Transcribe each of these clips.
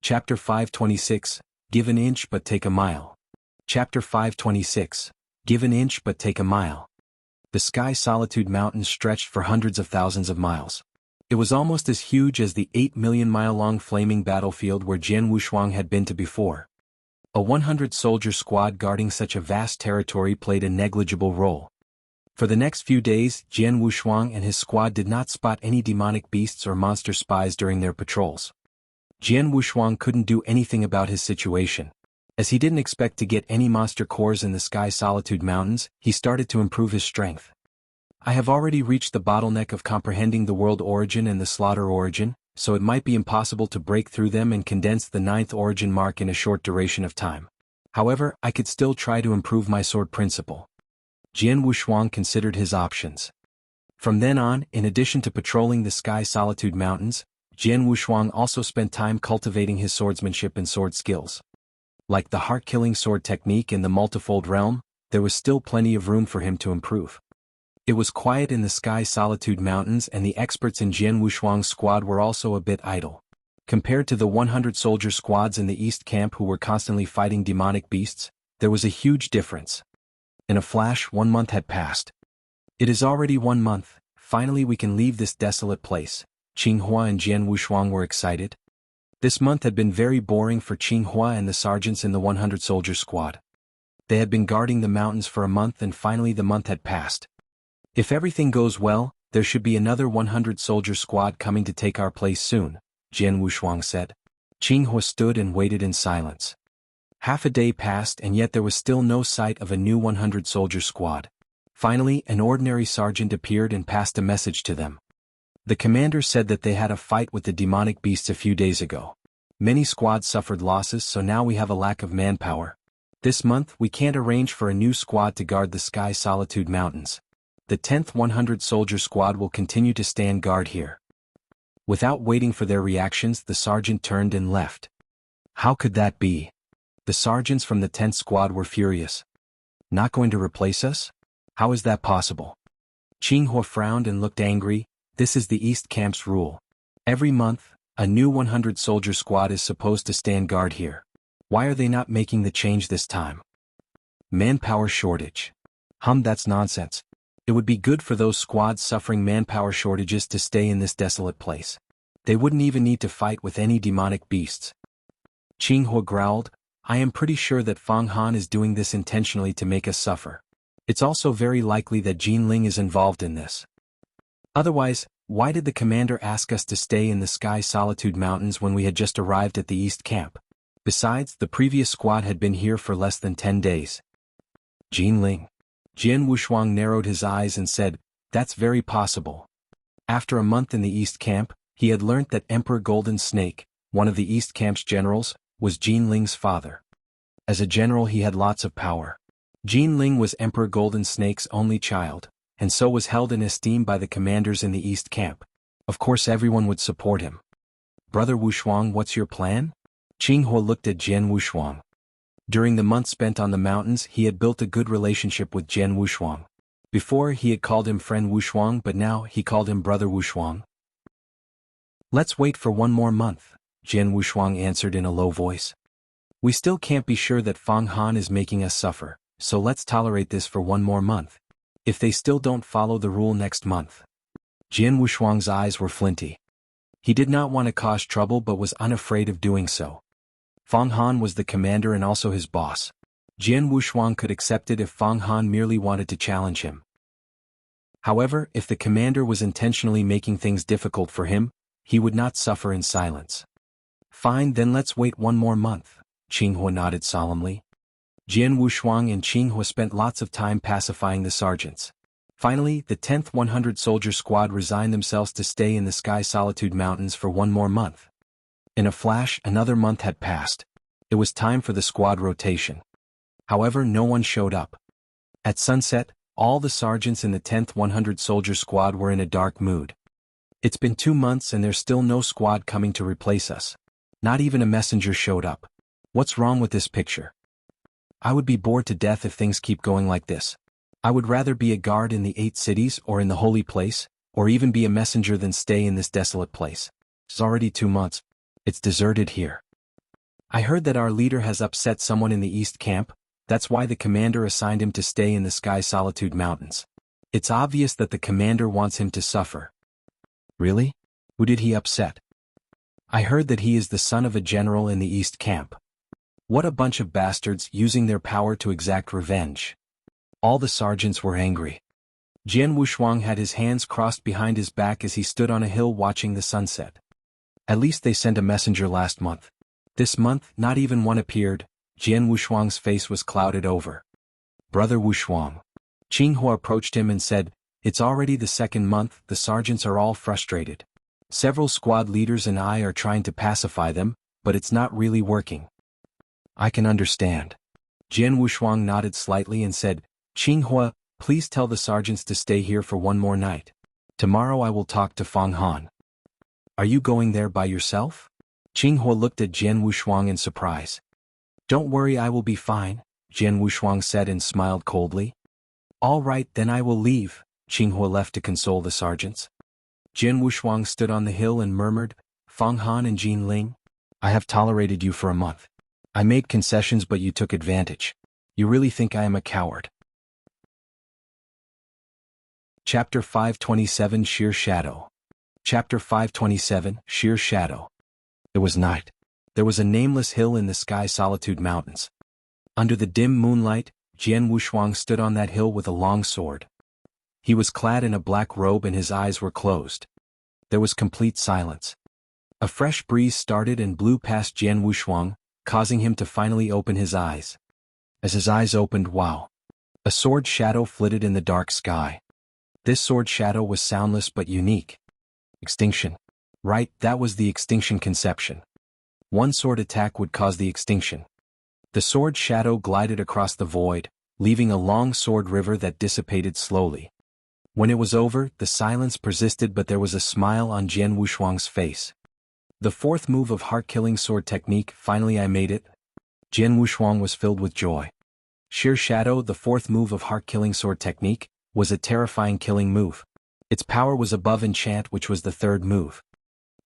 Chapter 526, Give an inch but take a mile. Chapter 526, Give an inch but take a mile. The Sky Solitude Mountains stretched for hundreds of thousands of miles. It was almost as huge as the 8-million-mile-long flaming battlefield where Jian Wushuang had been to before. A 100-soldier squad guarding such a vast territory played a negligible role. For the next few days, Jian Wushuang and his squad did not spot any demonic beasts or monster spies during their patrols. Jian Wushuang couldn't do anything about his situation. As he didn't expect to get any monster cores in the Sky Solitude Mountains, he started to improve his strength. I have already reached the bottleneck of comprehending the world origin and the slaughter origin, so it might be impossible to break through them and condense the 9th origin mark in a short duration of time. However, I could still try to improve my sword principle. Jian Wushuang considered his options. From then on, in addition to patrolling the Sky Solitude Mountains, Jian Wushuang also spent time cultivating his swordsmanship and sword skills. Like the heart-killing sword technique in the multifold realm, there was still plenty of room for him to improve. It was quiet in the Sky Solitude Mountains and the experts in Jian Wushuang's squad were also a bit idle. Compared to the 100-soldier squads in the East Camp who were constantly fighting demonic beasts, there was a huge difference. In a flash, 1 month had passed. It is already 1 month, finally we can leave this desolate place. Qinghua and Jian Wushuang were excited. This month had been very boring for Qinghua and the sergeants in the 100-soldier squad. They had been guarding the mountains for a month and finally the month had passed. If everything goes well, there should be another 100-soldier squad coming to take our place soon, Jian Wushuang said. Qinghua stood and waited in silence. Half a day passed and yet there was still no sight of a new 100-soldier squad. Finally, an ordinary sergeant appeared and passed a message to them. The commander said that they had a fight with the demonic beasts a few days ago. Many squads suffered losses, so now we have a lack of manpower. This month we can't arrange for a new squad to guard the Sky Solitude Mountains. The 10th 100-soldier squad will continue to stand guard here. Without waiting for their reactions, the sergeant turned and left. How could that be? The sergeants from the 10th squad were furious. Not going to replace us? How is that possible? Qinghua frowned and looked angry. This is the East Camp's rule. Every month, a new 100-soldier squad is supposed to stand guard here. Why are they not making the change this time? Manpower shortage. That's nonsense. It would be good for those squads suffering manpower shortages to stay in this desolate place. They wouldn't even need to fight with any demonic beasts. Qinghua growled, I am pretty sure that Fang Han is doing this intentionally to make us suffer. It's also very likely that Jin Ling is involved in this. Otherwise, why did the commander ask us to stay in the Sky Solitude Mountains when we had just arrived at the East Camp? Besides, the previous squad had been here for less than 10 days. Jin Ling. Jian Wushuang narrowed his eyes and said, that's very possible. After a month in the East Camp, he had learnt that Emperor Golden Snake, one of the East Camp's generals, was Jin Ling's father. As a general he had lots of power. Jin Ling was Emperor Golden Snake's only child, and so was held in esteem by the commanders in the East Camp. Of course everyone would support him. Brother Wushuang, what's your plan? Qinghua looked at Jian Wushuang. During the month spent on the mountains, he had built a good relationship with Jian Wushuang. Before, he had called him friend Wushuang, but now he called him brother Wushuang. Let's wait for 1 more month, Jian Wushuang answered in a low voice. We still can't be sure that Fang Han is making us suffer, so let's tolerate this for 1 more month. If they still don't follow the rule next month. Jian Wushuang's eyes were flinty. He did not want to cause trouble but was unafraid of doing so. Fang Han was the commander and also his boss. Jian Wushuang could accept it if Fang Han merely wanted to challenge him. However, if the commander was intentionally making things difficult for him, he would not suffer in silence. Fine, then let's wait 1 more month, Qinghua nodded solemnly. Jian Wushuang and Qinghua spent lots of time pacifying the sergeants. Finally, the 10th 100-soldier squad resigned themselves to stay in the Sky Solitude Mountains for 1 more month. In a flash, another month had passed. It was time for the squad rotation. However, no one showed up. At sunset, all the sergeants in the 10th 100-soldier squad were in a dark mood. It's been 2 months and there's still no squad coming to replace us. Not even a messenger showed up. What's wrong with this picture? I would be bored to death if things keep going like this. I would rather be a guard in the 8 cities or in the holy place, or even be a messenger than stay in this desolate place. It's already 2 months. It's deserted here. I heard that our leader has upset someone in the East Camp, that's why the commander assigned him to stay in the Sky Solitude Mountains. It's obvious that the commander wants him to suffer. Really? Who did he upset? I heard that he is the son of a general in the East Camp. What a bunch of bastards using their power to exact revenge. All the sergeants were angry. Jian Wushuang had his hands crossed behind his back as he stood on a hill watching the sunset. At least they sent a messenger last month. This month, not even one appeared. Jian Wushuang's face was clouded over. Brother Wushuang. Jianghu approached him and said, "It's already the second month, the sergeants are all frustrated. Several squad leaders and I are trying to pacify them, but it's not really working." I can understand. Jian Wushuang nodded slightly and said, "Jianghu, please tell the sergeants to stay here for one more night. Tomorrow I will talk to Fang Han." "Are you going there by yourself?" Jianghu looked at Jian Wushuang in surprise. "Don't worry, I will be fine," Jian Wushuang said and smiled coldly. "All right, then I will leave." Jianghu left to console the sergeants. Jian Wushuang stood on the hill and murmured, "Fang Han and Jin Ling, I have tolerated you for a month. I made concessions but you took advantage. You really think I am a coward?" Chapter 527 Sheer Shadow. Chapter 527 Sheer Shadow. It was night. There was a nameless hill in the Sky Solitude Mountains. Under the dim moonlight, Jian Wushuang stood on that hill with a long sword. He was clad in a black robe and his eyes were closed. There was complete silence. A fresh breeze started and blew past Jian Wushuang, causing him to finally open his eyes. As his eyes opened, wow! A sword shadow flitted in the dark sky. This sword shadow was soundless but unique. Extinction. Right, that was the extinction conception. One sword attack would cause the extinction. The sword shadow glided across the void, leaving a long sword river that dissipated slowly. When it was over, the silence persisted but there was a smile on Jian Wushuang's face. The fourth move of heart-killing sword technique, finally I made it. Jian Wushuang was filled with joy. Sheer Shadow, the fourth move of heart-killing sword technique, was a terrifying killing move. Its power was above enchant, which was the third move.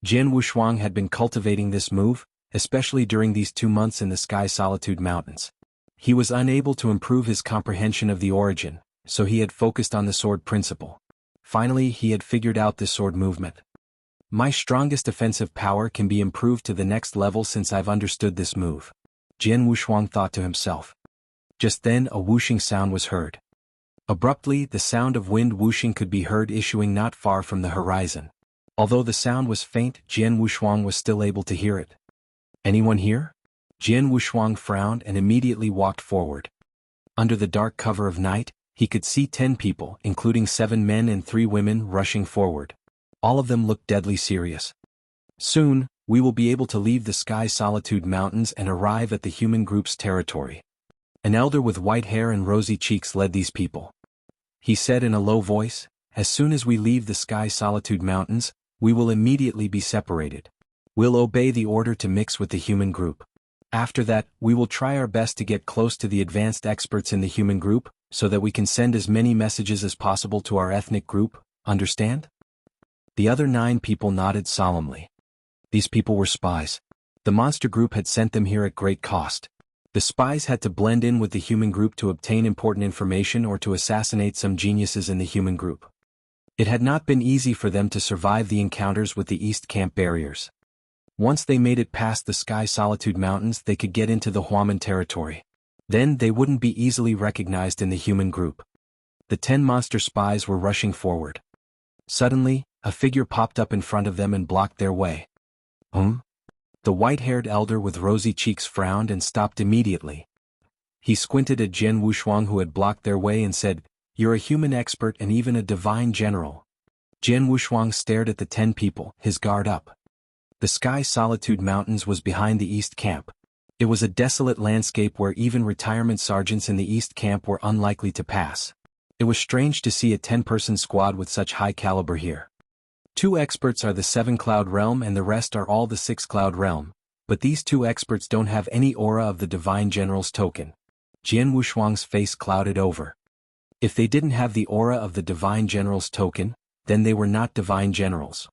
Jian Wushuang had been cultivating this move, especially during these 2 months in the Sky Solitude Mountains. He was unable to improve his comprehension of the origin, so he had focused on the sword principle. Finally, he had figured out this sword movement. My strongest offensive power can be improved to the next level since I've understood this move. Jian Wushuang thought to himself. Just then a whooshing sound was heard. Abruptly, the sound of wind whooshing could be heard issuing not far from the horizon. Although the sound was faint, Jian Wushuang was still able to hear it. "Anyone here?" Jian Wushuang frowned and immediately walked forward. Under the dark cover of night, he could see 10 people, including 7 men and 3 women, rushing forward. All of them looked deadly serious. "Soon, we will be able to leave the Sky Solitude Mountains and arrive at the human group's territory." An elder with white hair and rosy cheeks led these people. He said in a low voice, "As soon as we leave the Sky Solitude Mountains, we will immediately be separated. We'll obey the order to mix with the human group. After that, we will try our best to get close to the advanced experts in the human group, so that we can send as many messages as possible to our ethnic group, understand?" The other 9 people nodded solemnly. These people were spies. The monster group had sent them here at great cost. The spies had to blend in with the human group to obtain important information or to assassinate some geniuses in the human group. It had not been easy for them to survive the encounters with the East Camp barriers. Once they made it past the Sky Solitude Mountains, they could get into the Huaman territory. Then they wouldn't be easily recognized in the human group. The 10 monster spies were rushing forward. Suddenly, a figure popped up in front of them and blocked their way. The white-haired elder with rosy cheeks frowned and stopped immediately. He squinted at Jian Wushuang who had blocked their way and said, "You're a human expert and even a divine general." Jian Wushuang stared at the 10 people, his guard up. The Sky Solitude Mountains was behind the East Camp. It was a desolate landscape where even retirement sergeants in the East Camp were unlikely to pass. It was strange to see a 10-person squad with such high caliber here. 2 experts are the 7-Cloud Realm and the rest are all the 6-Cloud Realm, but these 2 experts don't have any aura of the Divine General's token. Jian Wushuang's face clouded over. If they didn't have the aura of the Divine General's token, then they were not Divine Generals.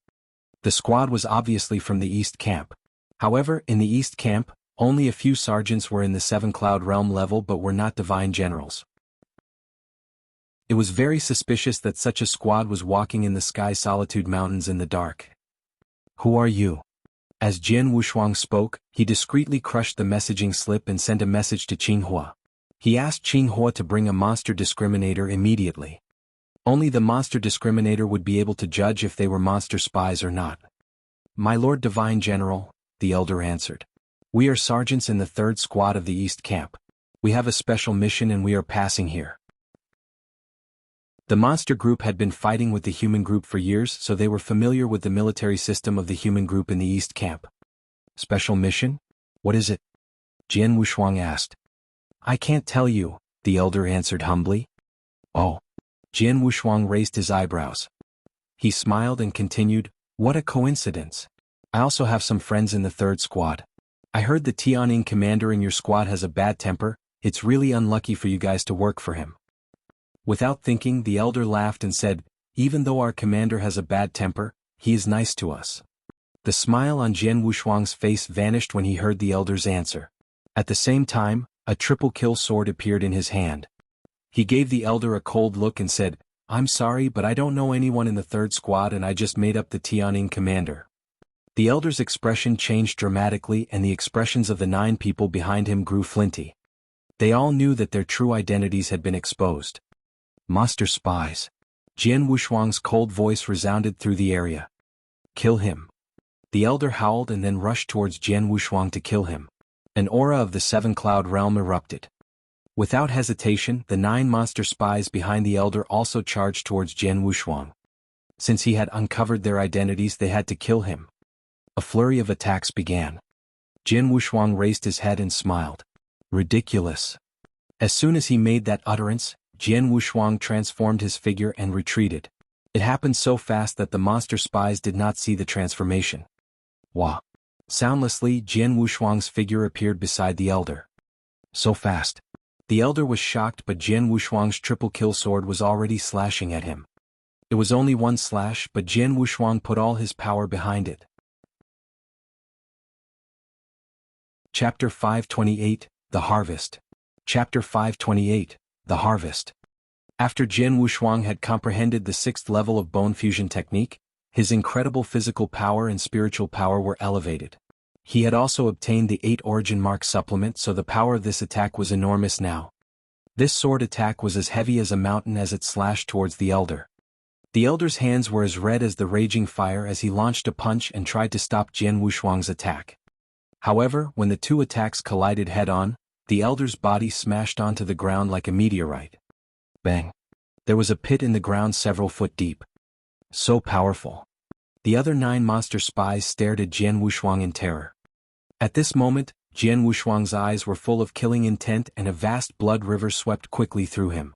The squad was obviously from the East Camp. However, in the East Camp, Only a few sergeants were in the Seven Cloud Realm level but were not divine generals. It was very suspicious that such a squad was walking in the Sky Solitude Mountains in the dark. Who are you? As Jian Wushuang spoke, he discreetly crushed the messaging slip and sent a message to Qinghua. He asked Qinghua to bring a monster discriminator immediately. Only the monster discriminator would be able to judge if they were monster spies or not. My Lord Divine General, the elder answered. We are sergeants in the 3rd Squad of the East Camp. We have a special mission and we are passing here. The monster group had been fighting with the human group for years, so they were familiar with the military system of the human group in the East Camp. Special mission? What is it? Jian Wushuang asked. I can't tell you, the elder answered humbly. Oh. Jian Wushuang raised his eyebrows. He smiled and continued, what a coincidence. I also have some friends in the 3rd Squad. I heard the Tianning commander in your squad has a bad temper. It's really unlucky for you guys to work for him. Without thinking, the elder laughed and said, even though our commander has a bad temper, he is nice to us. The smile on Jian Wushuang's face vanished when he heard the elder's answer. At the same time, a triple kill sword appeared in his hand. He gave the elder a cold look and said, I'm sorry but I don't know anyone in the 3rd Squad and I just made up the Tianning commander. The elder's expression changed dramatically and the expressions of the 9 people behind him grew flinty. They all knew that their true identities had been exposed. Monster spies. Jian Wushuang's cold voice resounded through the area. Kill him. The elder howled and then rushed towards Jian Wushuang to kill him. An aura of the 7 Cloud Realm erupted. Without hesitation, the 9 monster spies behind the elder also charged towards Jian Wushuang. Since he had uncovered their identities, they had to kill him. A flurry of attacks began. Jian Wushuang raised his head and smiled. Ridiculous. As soon as he made that utterance, Jian Wushuang transformed his figure and retreated. It happened so fast that the monster spies did not see the transformation. Wah! Soundlessly, Jian Wushuang's figure appeared beside the elder. So fast. The elder was shocked, but Jian Wushuang's triple kill sword was already slashing at him. It was only one slash, but Jian Wushuang put all his power behind it. Chapter 528, The Harvest. Chapter 528, The Harvest. After Jian Wushuang had comprehended the 6th level of bone fusion technique, his incredible physical power and spiritual power were elevated. He had also obtained the 8 origin mark supplement, so the power of this attack was enormous now. This sword attack was as heavy as a mountain as it slashed towards the elder. The elder's hands were as red as the raging fire as he launched a punch and tried to stop Jian Wushuang's attack. However, when the 2 attacks collided head-on, the elder's body smashed onto the ground like a meteorite. Bang! There was a pit in the ground several foot deep. So powerful. The other 9 monster spies stared at Jian Wushuang in terror. At this moment, Jian Wushuang's eyes were full of killing intent and a vast blood river swept quickly through him.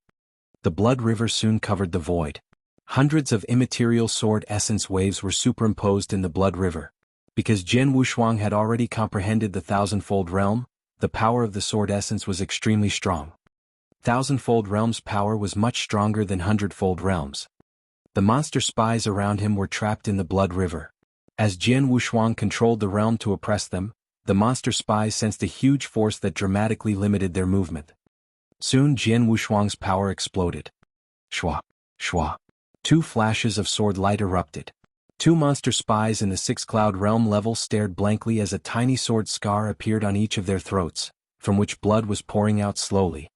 The blood river soon covered the void. Hundreds of immaterial sword essence waves were superimposed in the blood river. Because Jian Wushuang had already comprehended the thousandfold realm, the power of the sword essence was extremely strong. Thousandfold realm's power was much stronger than hundredfold realms. The monster spies around him were trapped in the blood river. As Jian Wushuang controlled the realm to oppress them, the monster spies sensed a huge force that dramatically limited their movement. Soon Jian Wushuang's power exploded. Shwa! Shwa! 2 flashes of sword light erupted. 2 monster spies in the 6 Cloud Realm level stared blankly as a tiny sword scar appeared on each of their throats, from which blood was pouring out slowly.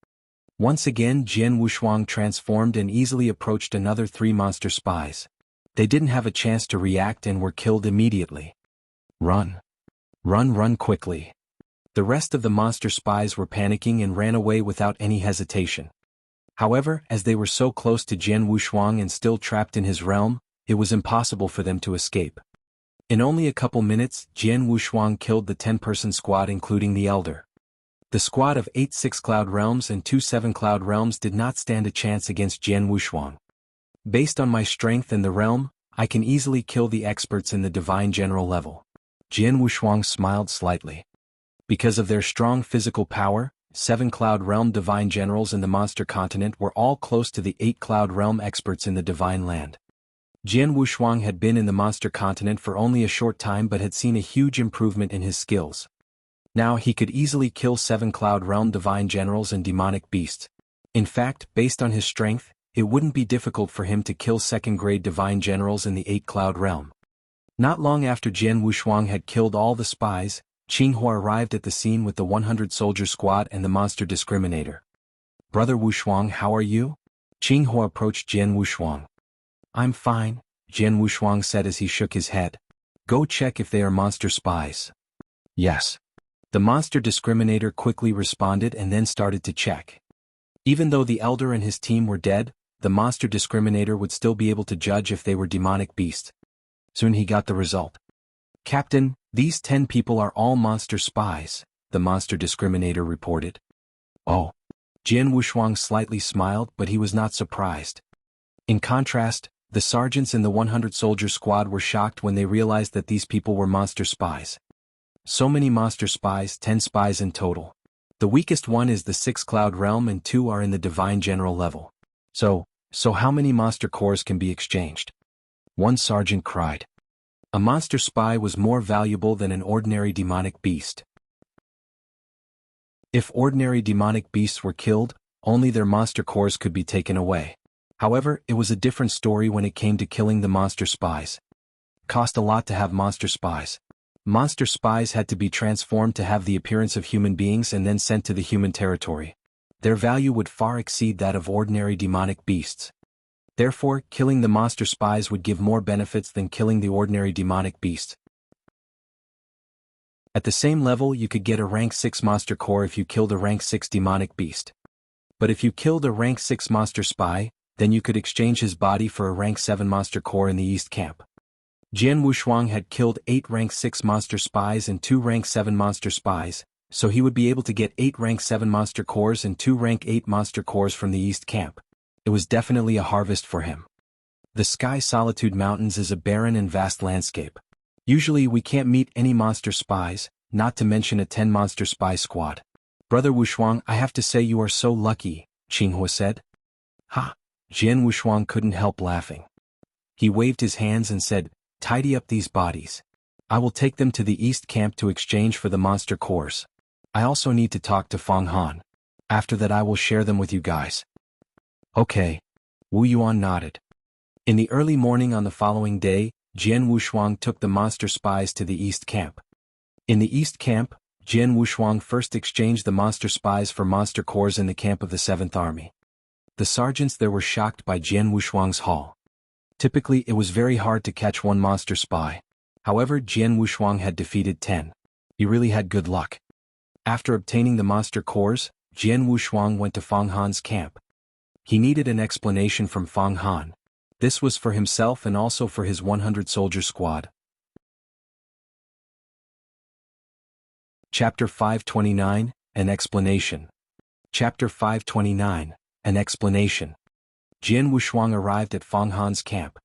Once again Jian Wushuang transformed and easily approached another 3 monster spies. They didn't have a chance to react and were killed immediately. Run! Run, run quickly! The rest of the monster spies were panicking and ran away without any hesitation. However, as they were so close to Jian Wushuang and still trapped in his realm, it was impossible for them to escape. In only a couple minutes, Jian Wushuang killed the 10-person squad including the elder. The squad of 8 6 Cloud Realms and 2 7 Cloud Realms did not stand a chance against Jian Wushuang. Based on my strength and the realm, I can easily kill the experts in the Divine General level. Jian Wushuang smiled slightly. Because of their strong physical power, 7 Cloud Realm Divine Generals in the Monster Continent were all close to the 8 Cloud Realm experts in the Divine Land. Jian Wushuang had been in the Monster Continent for only a short time but had seen a huge improvement in his skills. Now he could easily kill 7 Cloud Realm divine generals and demonic beasts. In fact, based on his strength, it wouldn't be difficult for him to kill 2nd-grade divine generals in the 8 Cloud Realm. Not long after Jian Wushuang had killed all the spies, Jinghua arrived at the scene with the 100-soldier squad and the monster discriminator. "Brother Wushuang, how are you?" Jinghua approached Jian Wushuang. "I'm fine," Jian Wushuang said as he shook his head. "Go check if they are monster spies." "Yes." The monster discriminator quickly responded and then started to check. Even though the elder and his team were dead, the monster discriminator would still be able to judge if they were demonic beasts. Soon he got the result. "Captain, these 10 people are all monster spies," the monster discriminator reported. "Oh." Jian Wushuang slightly smiled, but he was not surprised. In contrast, the sergeants in the 100-soldier squad were shocked when they realized that these people were monster spies. So many monster spies, 10 spies in total. The weakest one is the 6 Cloud Realm and 2 are in the Divine General level. So how many monster cores can be exchanged? One sergeant cried. A monster spy was more valuable than an ordinary demonic beast. If ordinary demonic beasts were killed, only their monster cores could be taken away. However, it was a different story when it came to killing the monster spies. It cost a lot to have monster spies. Monster spies had to be transformed to have the appearance of human beings and then sent to the human territory. Their value would far exceed that of ordinary demonic beasts. Therefore, killing the monster spies would give more benefits than killing the ordinary demonic beasts. At the same level, you could get a rank 6 monster core if you killed a rank 6 demonic beast. But if you killed a rank 6 monster spy, then you could exchange his body for a rank 7 monster core in the East Camp. Jian Wushuang had killed 8 rank 6 monster spies and 2 rank 7 monster spies, so he would be able to get 8 rank 7 monster cores and 2 rank 8 monster cores from the East Camp. It was definitely a harvest for him. The Sky Solitude Mountains is a barren and vast landscape. Usually we can't meet any monster spies, not to mention a 10 monster spy squad. "Brother Wushuang, I have to say you are so lucky," Jinghua said. "Ha!" Jian Wushuang couldn't help laughing. He waved his hands and said, "Tidy up these bodies. I will take them to the East Camp to exchange for the monster cores. I also need to talk to Feng Han. After that I will share them with you guys." "Okay." Wu Yuan nodded. In the early morning on the following day, Jian Wushuang took the monster spies to the East Camp. In the East Camp, Jian Wushuang first exchanged the monster spies for monster cores in the camp of the 7th Army. The sergeants there were shocked by Jian Wushuang's haul. Typically it was very hard to catch one monster spy. However, Jian Wushuang had defeated 10. He really had good luck. After obtaining the monster cores, Jian Wushuang went to Feng Han's camp. He needed an explanation from Feng Han. This was for himself and also for his 100-soldier squad. Chapter 529, An Explanation. Chapter 529, An Explanation. Jian Wushuang arrived at Feng Han's camp.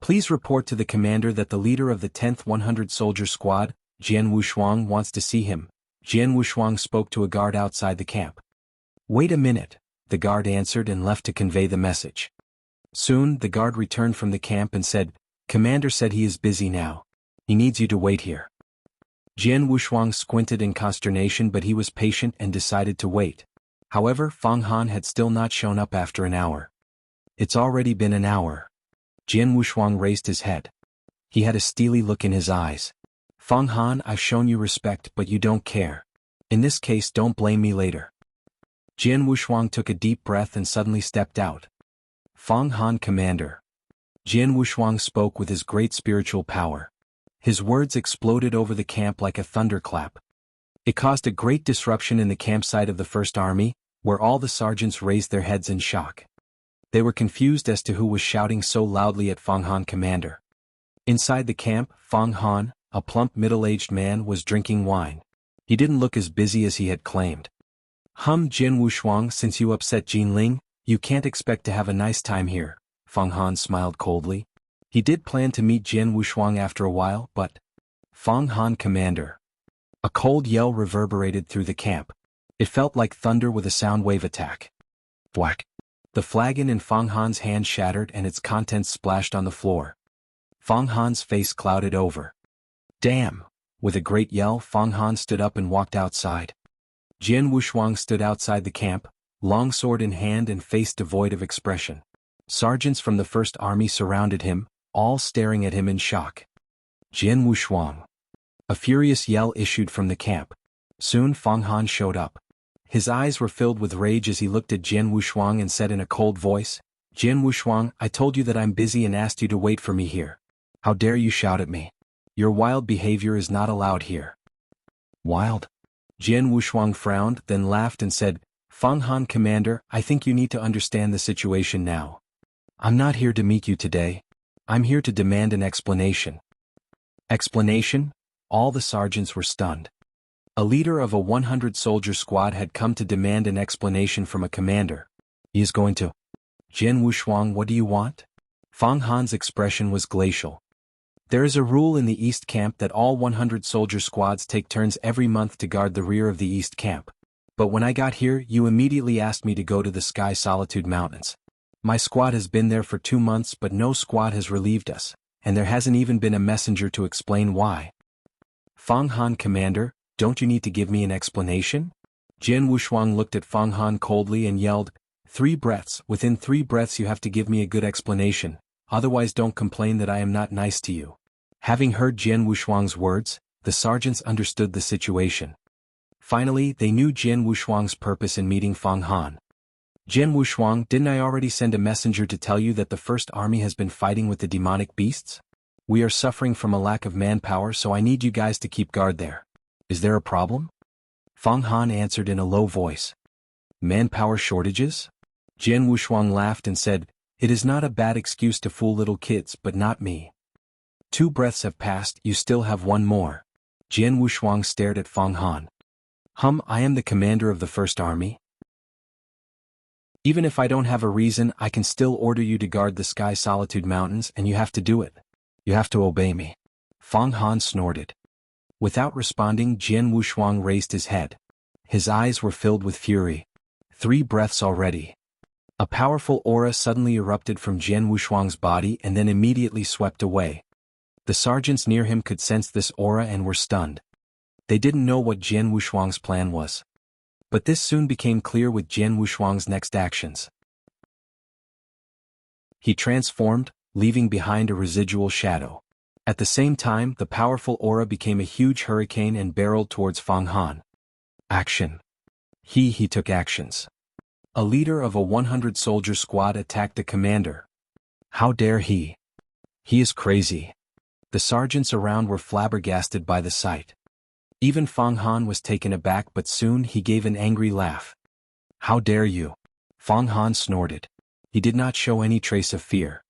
"Please report to the commander that the leader of the 10th 100-soldier squad, Jian Wushuang, wants to see him." Jian Wushuang spoke to a guard outside the camp. "Wait a minute," the guard answered and left to convey the message. Soon, the guard returned from the camp and said, "Commander said he is busy now. He needs you to wait here." Jian Wushuang squinted in consternation, but he was patient and decided to wait. However, Feng Han had still not shown up after an hour. "It's already been an hour." Jian Wushuang raised his head. He had a steely look in his eyes. "Feng Han, I've shown you respect, but you don't care. In this case, don't blame me later." Jian Wushuang took a deep breath and suddenly stepped out. "Feng Han, Commander." Jian Wushuang spoke with his great spiritual power. His words exploded over the camp like a thunderclap. It caused a great disruption in the campsite of the 1st Army, where all the sergeants raised their heads in shock. They were confused as to who was shouting so loudly at Feng Han, Commander. Inside the camp, Feng Han, a plump middle-aged man, was drinking wine. He didn't look as busy as he had claimed. Jian Wushuang, since you upset Jinling, you can't expect to have a nice time here," Feng Han smiled coldly. He did plan to meet Jian Wushuang after a while, but... "Feng Han, Commander." A cold yell reverberated through the camp. It felt like thunder with a sound wave attack. Whack! The flagon in Feng Han's hand shattered and its contents splashed on the floor. Feng Han's face clouded over. "Damn! With a great yell, Fang Han stood up and walked outside. Jian Wushuang stood outside the camp, long sword in hand and face devoid of expression. Sergeants from the First Army surrounded him, all staring at him in shock. Jian Wushuang. A furious yell issued from the camp. Soon Fang Han showed up. His eyes were filled with rage as he looked at Jian Wushuang and said in a cold voice, "Jian Wushuang, I told you that I'm busy and asked you to wait for me here. How dare you shout at me? Your wild behavior is not allowed here." Wild? Jian Wushuang frowned, then laughed and said, "Fang Han Commander, I think you need to understand the situation now. I'm not here to meet you today. I'm here to demand an explanation." Explanation? All the sergeants were stunned. A leader of a 100-soldier squad had come to demand an explanation from a commander. He is going to. Jian Wushuang, what do you want? Fang Han's expression was glacial. There is a rule in the East Camp that all 100-soldier squads take turns every month to guard the rear of the East Camp. But when I got here, you immediately asked me to go to the Sky Solitude Mountains. My squad has been there for 2 months, but no squad has relieved us, and there hasn't even been a messenger to explain why. Fang Han Commander, don't you need to give me an explanation? Jian Wushuang looked at Fang Han coldly and yelled, 3 breaths, within 3 breaths you have to give me a good explanation, otherwise don't complain that I am not nice to you. Having heard Jian Wushuang's words, the sergeants understood the situation. Finally, they knew Jian Wushuang's purpose in meeting Fang Han. Jian Wushuang, didn't I already send a messenger to tell you that the First Army has been fighting with the demonic beasts? We are suffering from a lack of manpower, so I need you guys to keep guard there. Is there a problem? Fang Han answered in a low voice. Manpower shortages? Jian Wushuang laughed and said, it is not a bad excuse to fool little kids, but not me. 2 breaths have passed, you still have 1 more. Jian Wushuang stared at Fang Han. I am the commander of the First Army. Even if I don't have a reason, I can still order you to guard the Sky Solitude Mountains, and you have to do it. You have to obey me. Fang Han snorted. Without responding, Jian Wushuang raised his head. His eyes were filled with fury. 3 breaths already. A powerful aura suddenly erupted from Jian Wushuang's body and then immediately swept away. The sergeants near him could sense this aura and were stunned. They didn't know what Jian Wushuang's plan was. But this soon became clear with Jian Wushuang's next actions. He transformed, leaving behind a residual shadow. At the same time, the powerful aura became a huge hurricane and barreled towards Fang Han. Action. He took actions. A leader of a 100-soldier squad attacked the commander. How dare he? He is crazy. The sergeants around were flabbergasted by the sight. Even Fang Han was taken aback, but soon he gave an angry laugh. How dare you? Fang Han snorted. He did not show any trace of fear.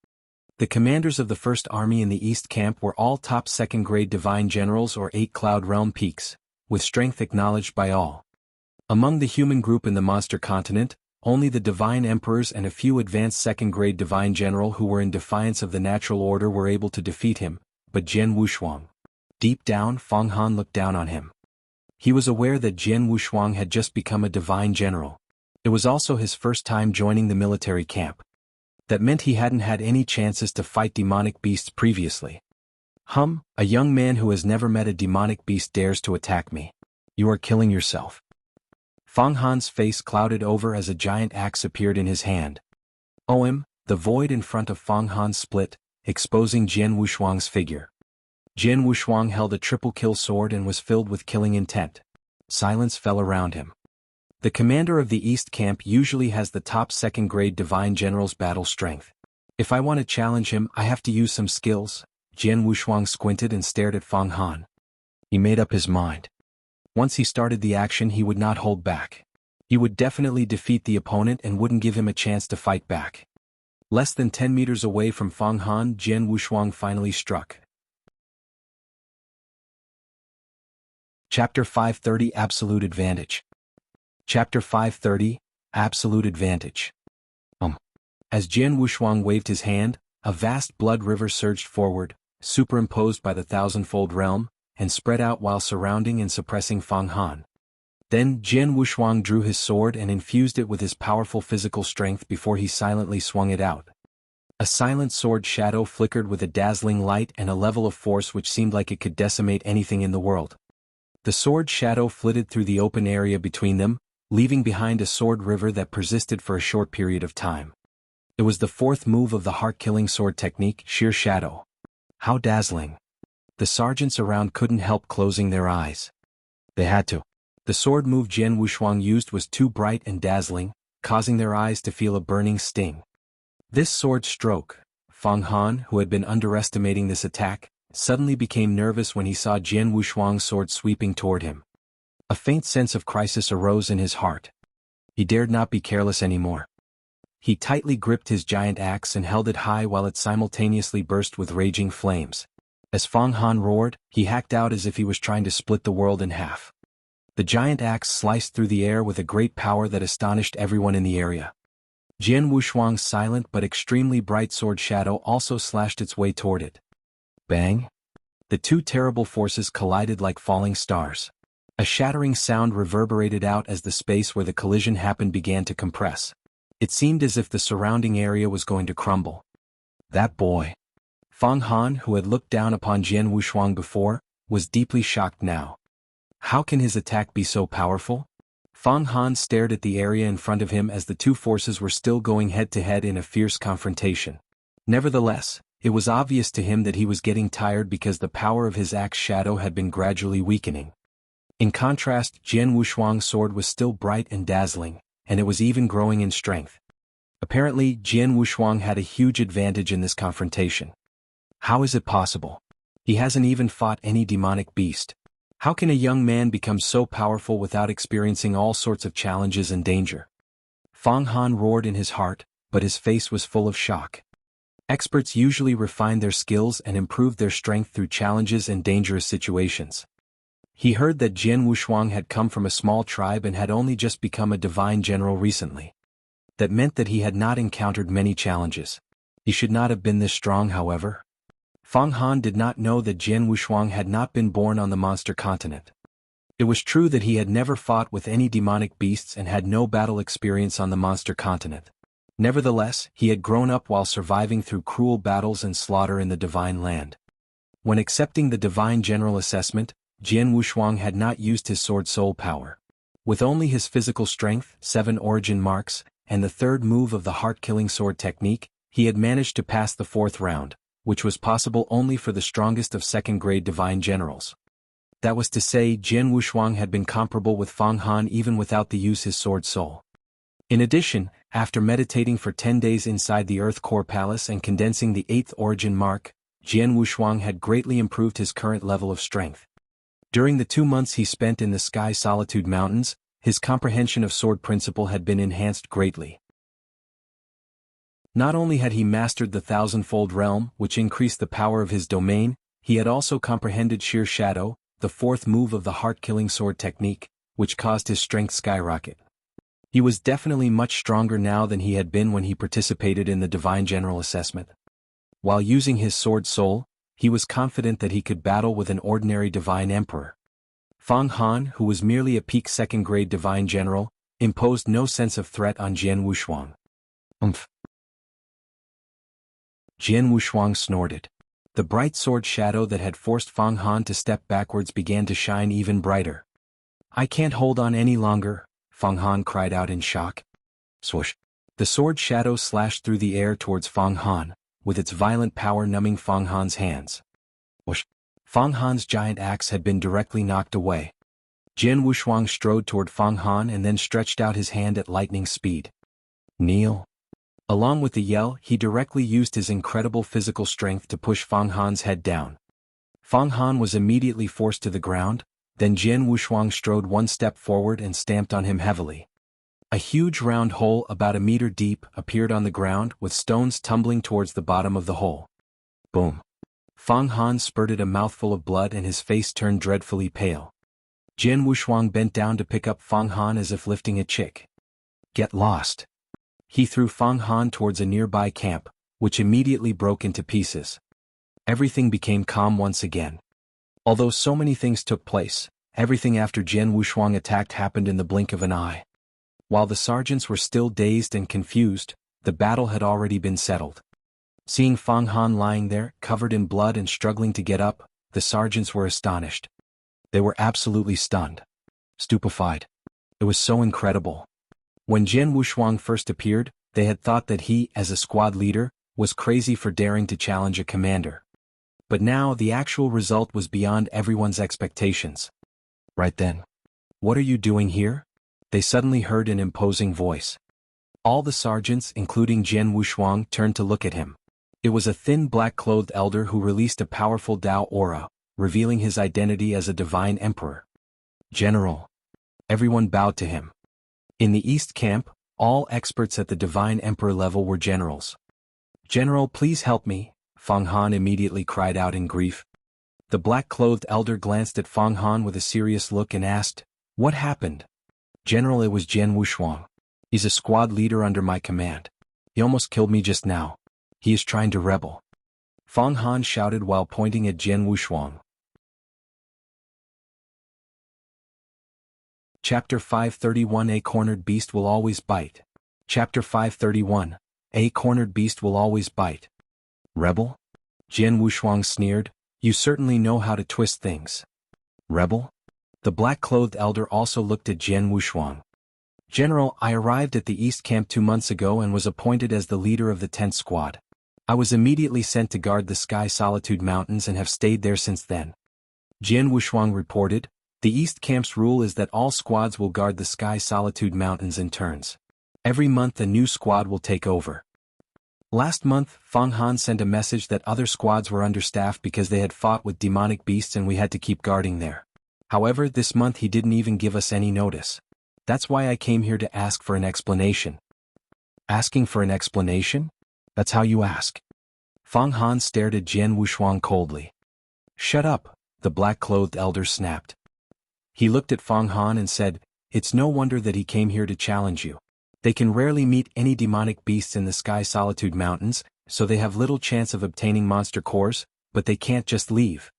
The commanders of the First Army in the East Camp were all top 2nd-grade divine generals or 8 Cloud Realm peaks, with strength acknowledged by all. Among the human group in the monster continent, only the divine emperors and a few advanced 2nd-grade divine general who were in defiance of the natural order were able to defeat him, but Jian Wushuang. Deep down, Fang Han looked down on him. He was aware that Jian Wushuang had just become a divine general. It was also his first time joining the military camp. That meant he hadn't had any chances to fight demonic beasts previously. A young man who has never met a demonic beast dares to attack me. You are killing yourself. Fang Han's face clouded over as a giant axe appeared in his hand. The void in front of Fang Han split, exposing Jian Wushuang's figure. Jian Wushuang held a triple-kill sword and was filled with killing intent. Silence fell around him. The commander of the East Camp usually has the top 2nd-grade divine general's battle strength. If I want to challenge him, I have to use some skills. Jian Wushuang squinted and stared at Fang Han. He made up his mind. Once he started the action, he would not hold back. He would definitely defeat the opponent and wouldn't give him a chance to fight back. Less than 10 meters away from Fang Han, Jian Wushuang finally struck. Chapter 530 Absolute Advantage. Chapter 530 Absolute Advantage. As Jian Wushuang waved his hand, a vast blood river surged forward, superimposed by the thousandfold realm, and spread out while surrounding and suppressing Fang Han. Then Jian Wushuang drew his sword and infused it with his powerful physical strength before he silently swung it out. A silent sword shadow flickered with a dazzling light and a level of force which seemed like it could decimate anything in the world. The sword shadow flitted through the open area between them, leaving behind a sword river that persisted for a short period of time. It was the fourth move of the heart-killing sword technique, Sheer Shadow. How dazzling. The sergeants around couldn't help closing their eyes. They had to. The sword move Jian Wushuang used was too bright and dazzling, causing their eyes to feel a burning sting. This sword stroke, Fang Han, who had been underestimating this attack, suddenly became nervous when he saw Jian Wushuang's sword sweeping toward him. A faint sense of crisis arose in his heart. He dared not be careless anymore. He tightly gripped his giant axe and held it high while it simultaneously burst with raging flames. As Fang Han roared, he hacked out as if he was trying to split the world in half. The giant axe sliced through the air with a great power that astonished everyone in the area. Jian Wushuang's silent but extremely bright sword shadow also slashed its way toward it. Bang! The two terrible forces collided like falling stars. A shattering sound reverberated out as the space where the collision happened began to compress. It seemed as if the surrounding area was going to crumble. That boy. Fang Han, who had looked down upon Jian Wushuang before, was deeply shocked now. How can his attack be so powerful? Fang Han stared at the area in front of him as the two forces were still going head-to-head in a fierce confrontation. Nevertheless, it was obvious to him that he was getting tired because the power of his axe shadow had been gradually weakening. In contrast, Jian Wushuang's sword was still bright and dazzling, and it was even growing in strength. Apparently, Jian Wushuang had a huge advantage in this confrontation. How is it possible? He hasn't even fought any demonic beast. How can a young man become so powerful without experiencing all sorts of challenges and danger? Fang Han roared in his heart, but his face was full of shock. Experts usually refine their skills and improve their strength through challenges and dangerous situations. He heard that Jian Wushuang had come from a small tribe and had only just become a divine general recently. That meant that he had not encountered many challenges. He should not have been this strong, however. Fang Han did not know that Jian Wushuang had not been born on the monster continent. It was true that he had never fought with any demonic beasts and had no battle experience on the monster continent. Nevertheless, he had grown up while surviving through cruel battles and slaughter in the divine land. When accepting the divine general assessment, Jian Wushuang had not used his sword soul power. With only his physical strength, 7 origin marks, and the third move of the heart-killing sword technique, he had managed to pass the fourth round, which was possible only for the strongest of second-grade divine generals. That was to say, Jian Wushuang had been comparable with Fang Han even without the use his sword soul. In addition, after meditating for 10 days inside the Earth Core Palace and condensing the 8th origin mark, Jian Wushuang had greatly improved his current level of strength. During the 2 months he spent in the Sky Solitude Mountains, his comprehension of sword principle had been enhanced greatly. Not only had he mastered the thousandfold realm, which increased the power of his domain, he had also comprehended Sheer Shadow, the fourth move of the heart-killing sword technique, which caused his strength skyrocket. He was definitely much stronger now than he had been when he participated in the Divine General Assessment. While using his sword soul, he was confident that he could battle with an ordinary Divine Emperor. Fang Han, who was merely a peak second-grade Divine General, imposed no sense of threat on Jian Wushuang. Umph. Jian Wushuang snorted. The bright sword shadow that had forced Fang Han to step backwards began to shine even brighter. "I can't hold on any longer," Fang Han cried out in shock. Swoosh! The sword shadow slashed through the air towards Fang Han, with its violent power numbing Fang Han's hands. Whoosh! Fang Han's giant axe had been directly knocked away. Jian Wushuang strode toward Fang Han and then stretched out his hand at lightning speed. "Kneel." Along with the yell, he directly used his incredible physical strength to push Fang Han's head down. Fang Han was immediately forced to the ground, then Jian Wushuang strode one step forward and stamped on him heavily. A huge round hole about a meter deep appeared on the ground with stones tumbling towards the bottom of the hole. Boom! Fang Han spurted a mouthful of blood and his face turned dreadfully pale. Jian Wushuang bent down to pick up Fang Han as if lifting a chick. "Get lost." He threw Fang Han towards a nearby camp, which immediately broke into pieces. Everything became calm once again. Although so many things took place, everything after Jian Wushuang attacked happened in the blink of an eye. While the sergeants were still dazed and confused, the battle had already been settled. Seeing Fang Han lying there, covered in blood and struggling to get up, the sergeants were astonished. They were absolutely stunned. Stupefied. It was so incredible. When Jian Wushuang first appeared, they had thought that he, as a squad leader, was crazy for daring to challenge a commander. But now the actual result was beyond everyone's expectations. Right then. What are you doing here? They suddenly heard an imposing voice. All the sergeants, including Jian Wushuang, turned to look at him. It was a thin black-clothed elder who released a powerful Dao aura, revealing his identity as a divine emperor. General. Everyone bowed to him. In the East Camp, all experts at the divine emperor level were generals. General, please help me, Fang Han immediately cried out in grief. The black-clothed elder glanced at Fang Han with a serious look and asked, "What happened?" "General, it was Jian Wushuang. He's a squad leader under my command. He almost killed me just now. He is trying to rebel," Fang Han shouted while pointing at Jian Wushuang. Chapter 531 A Cornered Beast Will Always Bite. Chapter 531. A Cornered Beast Will Always Bite. Rebel? Jian Wushuang sneered, "You certainly know how to twist things." Rebel? The black-clothed elder also looked at Jian Wushuang. "General, I arrived at the East Camp 2 months ago and was appointed as the leader of the 10th Squad. I was immediately sent to guard the Sky Solitude Mountains and have stayed there since then." Jian Wushuang reported, "The East Camp's rule is that all squads will guard the Sky Solitude Mountains in turns. Every month a new squad will take over. Last month, Fang Han sent a message that other squads were understaffed because they had fought with demonic beasts and we had to keep guarding there. However, this month he didn't even give us any notice. That's why I came here to ask for an explanation." "Asking for an explanation? That's how you ask?" Fang Han stared at Jian Wushuang coldly. "Shut up," the black-clothed elder snapped. He looked at Fang Han and said, "It's no wonder that he came here to challenge you. They can rarely meet any demonic beasts in the Sky Solitude Mountains, so they have little chance of obtaining monster cores, but they can't just leave.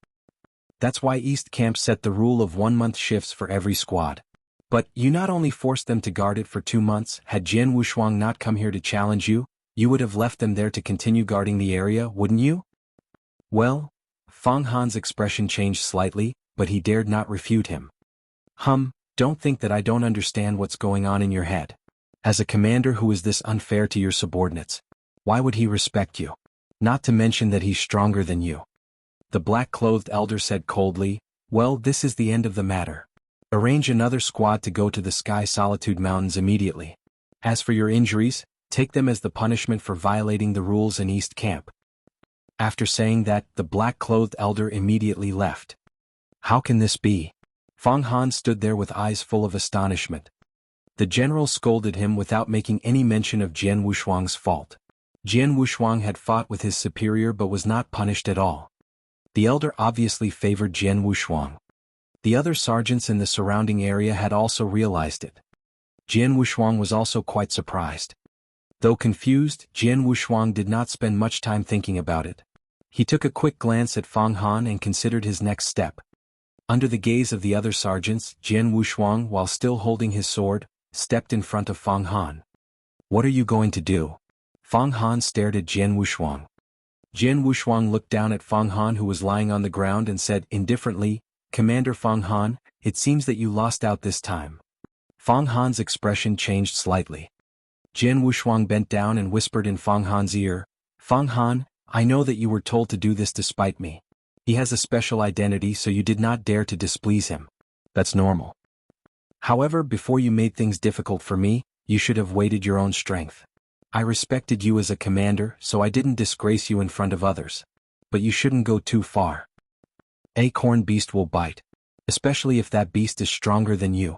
That's why East Camp set the rule of 1-month shifts for every squad. But you not only forced them to guard it for 2 months, had Jian Wushuang not come here to challenge you, you would have left them there to continue guarding the area, wouldn't you?" "Well," Fang Han's expression changed slightly, but he dared not refute him. Don't think that I don't understand what's going on in your head. As a commander who is this unfair to your subordinates, why would he respect you? Not to mention that he's stronger than you." The black-clothed elder said coldly, "Well, this is the end of the matter. Arrange another squad to go to the Sky Solitude Mountains immediately. As for your injuries, take them as the punishment for violating the rules in East Camp." After saying that, the black-clothed elder immediately left. "How can this be?" Fang Han stood there with eyes full of astonishment. The general scolded him without making any mention of Jian Wushuang's fault. Jian Wushuang had fought with his superior but was not punished at all. The elder obviously favored Jian Wushuang. The other sergeants in the surrounding area had also realized it. Jian Wushuang was also quite surprised. Though confused, Jian Wushuang did not spend much time thinking about it. He took a quick glance at Fang Han and considered his next step. Under the gaze of the other sergeants, Jian Wushuang, while still holding his sword, stepped in front of Fang Han. "What are you going to do?" Fang Han stared at Jian Wushuang. Jian Wushuang looked down at Fang Han, who was lying on the ground, and said indifferently, "Commander Fang Han, it seems that you lost out this time." Fang Han's expression changed slightly. Jian Wushuang bent down and whispered in Fang Han's ear, "Fang Han, I know that you were told to do this despite me. He has a special identity, so you did not dare to displease him. That's normal. However, before you made things difficult for me, you should have weighted your own strength. I respected you as a commander, so I didn't disgrace you in front of others. But you shouldn't go too far. A corn beast will bite, especially if that beast is stronger than you."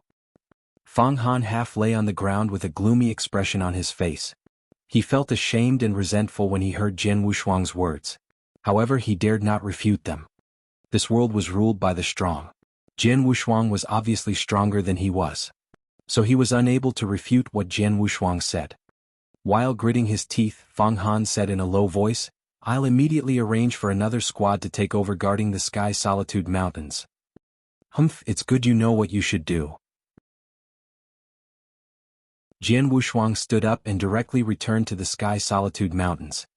Fang Han half lay on the ground with a gloomy expression on his face. He felt ashamed and resentful when he heard Jian Wushuang's words. However, he dared not refute them. This world was ruled by the strong. Jian Wushuang was obviously stronger than he was. So he was unable to refute what Jian Wushuang said. While gritting his teeth, Fang Han said in a low voice, "I'll immediately arrange for another squad to take over guarding the Sky Solitude Mountains." It's good you know what you should do." Jian Wushuang stood up and directly returned to the Sky Solitude Mountains.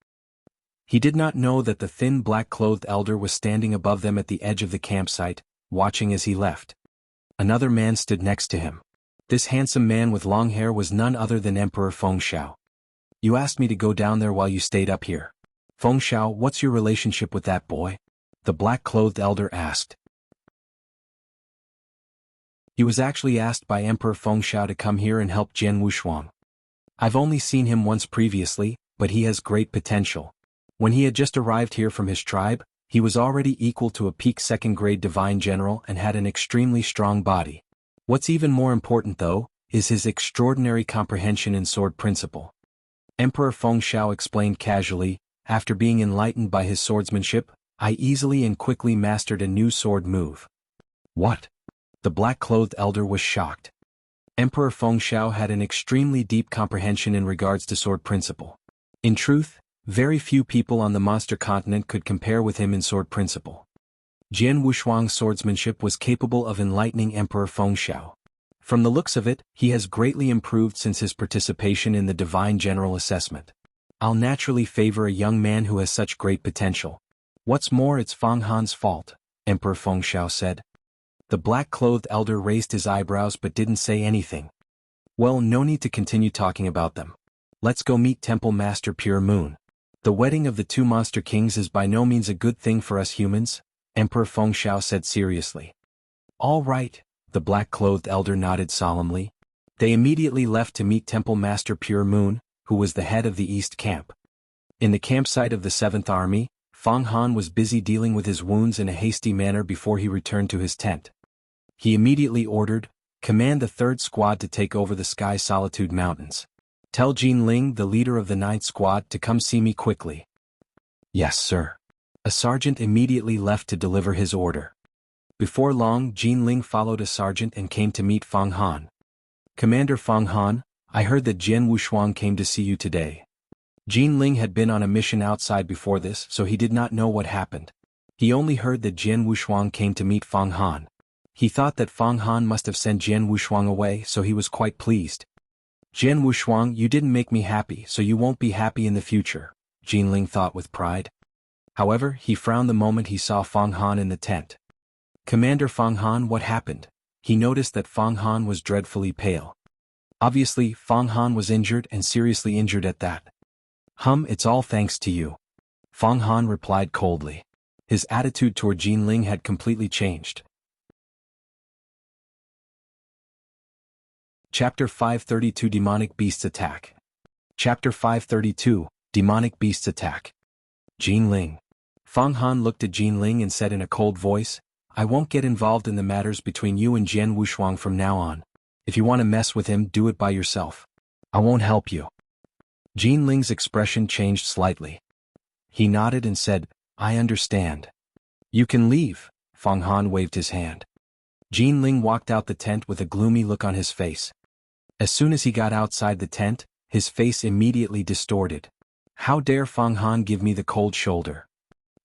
He did not know that the thin black-clothed elder was standing above them at the edge of the campsite, watching as he left. Another man stood next to him. This handsome man with long hair was none other than Emperor Fengxiao. You asked me to go down there while you stayed up here. Fengxiao, what's your relationship with that boy? The black-clothed elder asked. He was actually asked by Emperor Fengxiao to come here and help Jian Wushuang. I've only seen him once previously, but he has great potential. When he had just arrived here from his tribe, he was already equal to a peak second-grade divine general and had an extremely strong body. What's even more important though, is his extraordinary comprehension in sword principle. Emperor Fengxiao explained casually, after being enlightened by his swordsmanship, I easily and quickly mastered a new sword move. What? The black-clothed elder was shocked. Emperor Fengxiao had an extremely deep comprehension in regards to sword principle. In truth, very few people on the monster continent could compare with him in sword principle. Jian Wushuang's swordsmanship was capable of enlightening Emperor Fengxiao. From the looks of it, he has greatly improved since his participation in the Divine General Assessment. I'll naturally favor a young man who has such great potential. What's more, it's Feng Han's fault, Emperor Fengxiao said. The black-clothed elder raised his eyebrows but didn't say anything. Well, no need to continue talking about them. Let's go meet Temple Master Pure Moon. The wedding of the two monster kings is by no means a good thing for us humans, Emperor Fengxiao said seriously. All right, the black-clothed elder nodded solemnly. They immediately left to meet Temple Master Pure Moon, who was the head of the East Camp. In the campsite of the 7th Army, Feng Han was busy dealing with his wounds in a hasty manner before he returned to his tent. He immediately ordered, command the 3rd Squad to take over the Sky Solitude Mountains. Tell Jian Ling, the leader of the 9th Squad, to come see me quickly. Yes, sir. A sergeant immediately left to deliver his order. Before long, Jian Ling followed a sergeant and came to meet Feng Han. Commander Feng Han, I heard that Jian Wushuang came to see you today. Jian Ling had been on a mission outside before this, so he did not know what happened. He only heard that Jian Wushuang came to meet Feng Han. He thought that Feng Han must have sent Jian Wushuang away, so he was quite pleased. Jian Wushuang, you didn't make me happy, so you won't be happy in the future, Jian Ling thought with pride. However, he frowned the moment he saw Feng Han in the tent. Commander Feng Han, what happened? He noticed that Feng Han was dreadfully pale. Obviously, Feng Han was injured and seriously injured at that. It's all thanks to you. Feng Han replied coldly. His attitude toward Jian Ling had completely changed. Chapter 532 Demonic Beasts Attack. Chapter 532, Demonic Beasts Attack. Jian Ling. Feng Han looked at Jian Ling and said in a cold voice, I won't get involved in the matters between you and Jian Wushuang from now on. If you want to mess with him, do it by yourself. I won't help you. Jian Ling's expression changed slightly. He nodded and said, I understand. You can leave, Feng Han waved his hand. Jian Ling walked out the tent with a gloomy look on his face. As soon as he got outside the tent, his face immediately distorted. How dare Feng Han give me the cold shoulder?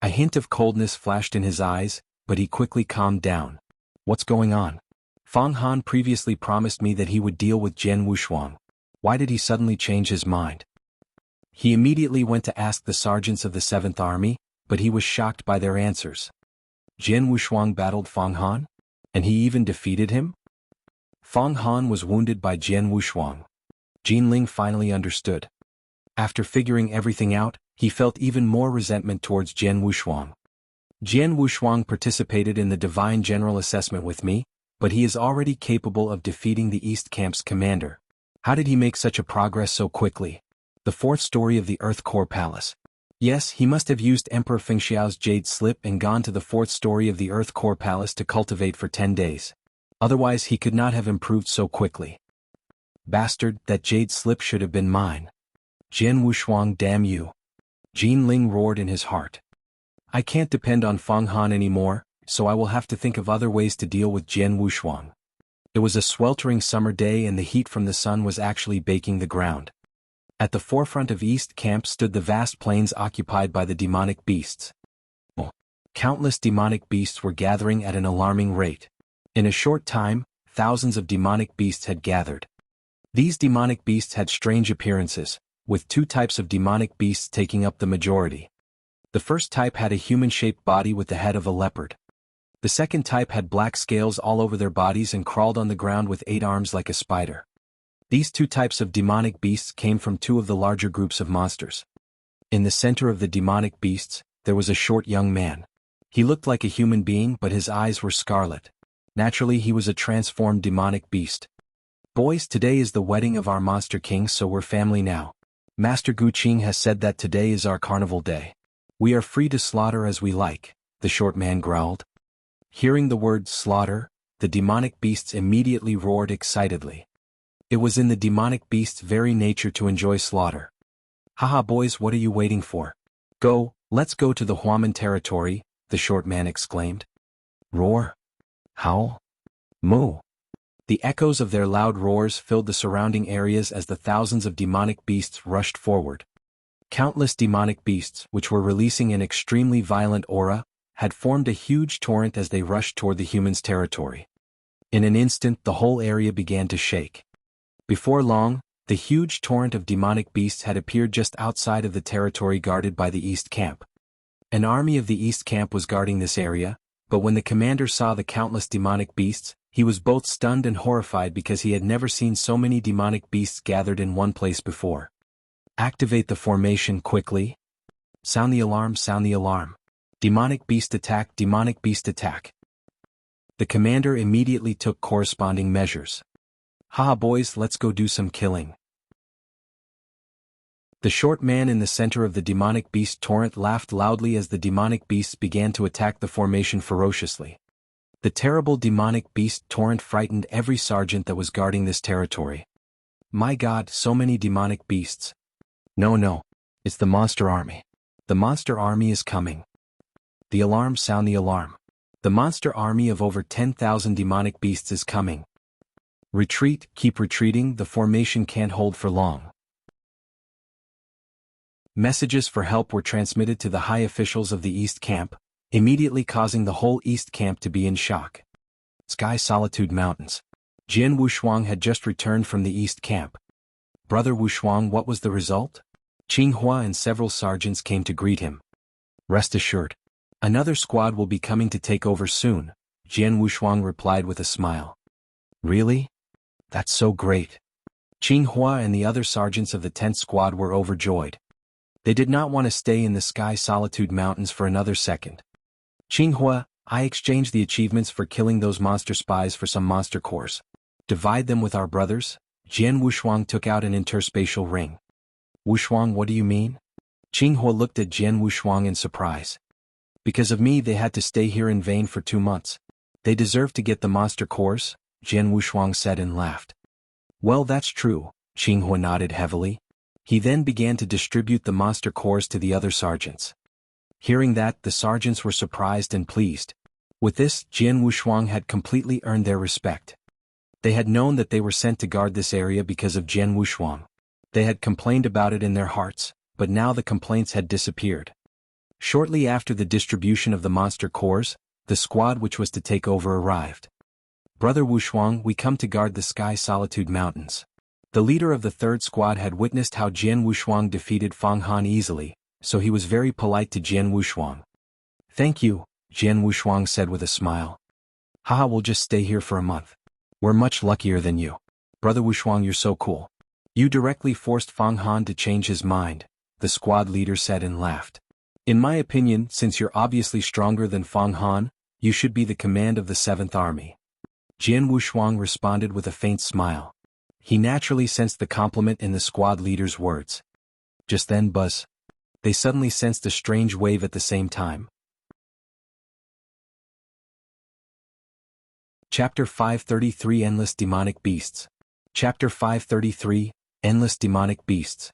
A hint of coldness flashed in his eyes, but he quickly calmed down. What's going on? Feng Han previously promised me that he would deal with Jian Wushuang. Why did he suddenly change his mind? He immediately went to ask the sergeants of the 7th Army, but he was shocked by their answers. Jian Wushuang battled Feng Han? And he even defeated him? Feng Han was wounded by Jian Wushuang. Jian Ling finally understood. After figuring everything out, he felt even more resentment towards Jian Wushuang. Jian Wushuang participated in the Divine General Assessment with me, but he is already capable of defeating the East Camp's commander. How did he make such a progress so quickly? The 4th story of the Earth Core Palace. Yes, he must have used Emperor Fengxiao's Jade Slip and gone to the 4th story of the Earth Core Palace to cultivate for 10 days. Otherwise he could not have improved so quickly. Bastard, that Jade Slip should have been mine. Jian Wushuang, damn you. Jian Ling roared in his heart. I can't depend on Feng Han anymore, so I will have to think of other ways to deal with Jian Wushuang. It was a sweltering summer day and the heat from the sun was actually baking the ground. At the forefront of East Camp stood the vast plains occupied by the demonic beasts. Countless demonic beasts were gathering at an alarming rate. In a short time, thousands of demonic beasts had gathered. These demonic beasts had strange appearances, with 2 types of demonic beasts taking up the majority. The first type had a human-shaped body with the head of a leopard. The second type had black scales all over their bodies and crawled on the ground with 8 arms like a spider. These 2 types of demonic beasts came from 2 of the larger groups of monsters. In the center of the demonic beasts, there was a short young man. He looked like a human being, but his eyes were scarlet. Naturally, he was a transformed demonic beast. Boys, today is the wedding of our monster king, so we're family now. Master Guqing has said that today is our carnival day. We are free to slaughter as we like, the short man growled. Hearing the word slaughter, the demonic beasts immediately roared excitedly. It was in the demonic beast's very nature to enjoy slaughter. Haha boys, what are you waiting for? Go, let's go to the Huaman territory, the short man exclaimed. Roar. Howl. Moo. The echoes of their loud roars filled the surrounding areas as the thousands of demonic beasts rushed forward. Countless demonic beasts, which were releasing an extremely violent aura, had formed a huge torrent as they rushed toward the humans' territory. In an instant, the whole area began to shake. Before long, the huge torrent of demonic beasts had appeared just outside of the territory guarded by the East Camp. An army of the East Camp was guarding this area, but when the commander saw the countless demonic beasts, he was both stunned and horrified because he had never seen so many demonic beasts gathered in one place before. Activate the formation quickly. Sound the alarm, sound the alarm. Demonic beast attack, demonic beast attack. The commander immediately took corresponding measures. Haha boys, let's go do some killing. The short man in the center of the demonic beast torrent laughed loudly as the demonic beasts began to attack the formation ferociously. The terrible demonic beast torrent frightened every sergeant that was guarding this territory. My God, so many demonic beasts. No, it's the monster army. The monster army is coming. The alarm, sound the alarm. The monster army of over 10,000 demonic beasts is coming. Retreat, keep retreating, the formation can't hold for long. Messages for help were transmitted to the high officials of the East Camp, immediately causing the whole East Camp to be in shock. Sky Solitude Mountains. Jian Wushuang had just returned from the East Camp. Brother Wushuang, what was the result? Qinghua and several sergeants came to greet him. Rest assured. Another squad will be coming to take over soon, Jian Wushuang replied with a smile. Really? That's so great. Qinghua and the other sergeants of the 10th squad were overjoyed. They did not want to stay in the Sky Solitude Mountains for another second. Qinghua, I exchanged the achievements for killing those monster spies for some monster cores. Divide them with our brothers? Jian Wushuang took out an interspatial ring. Wushuang, what do you mean? Qinghua looked at Jian Wushuang in surprise. Because of me they had to stay here in vain for 2 months. They deserve to get the monster cores, Jian Wushuang said and laughed. Well, that's true, Qinghua nodded heavily. He then began to distribute the monster cores to the other sergeants. Hearing that, the sergeants were surprised and pleased. With this, Jian Wushuang had completely earned their respect. They had known that they were sent to guard this area because of Jian Wushuang. They had complained about it in their hearts, but now the complaints had disappeared. Shortly after the distribution of the monster cores, the squad which was to take over arrived. Brother Wushuang, we come to guard the Sky Solitude Mountains. The leader of the 3rd squad had witnessed how Jian Wushuang defeated Fang Han easily, so he was very polite to Jian Wushuang. Thank you, Jian Wushuang said with a smile. Haha, we'll just stay here for a month. We're much luckier than you. Brother Wushuang, you're so cool. You directly forced Fang Han to change his mind, the squad leader said and laughed. In my opinion, since you're obviously stronger than Fang Han, you should be the command of the 7th Army. Jian Wushuang responded with a faint smile. He naturally sensed the compliment in the squad leader's words. Just then, Buzz. They suddenly sensed a strange wave at the same time. Chapter 533 Endless Demonic Beasts. Chapter 533 Endless Demonic Beasts.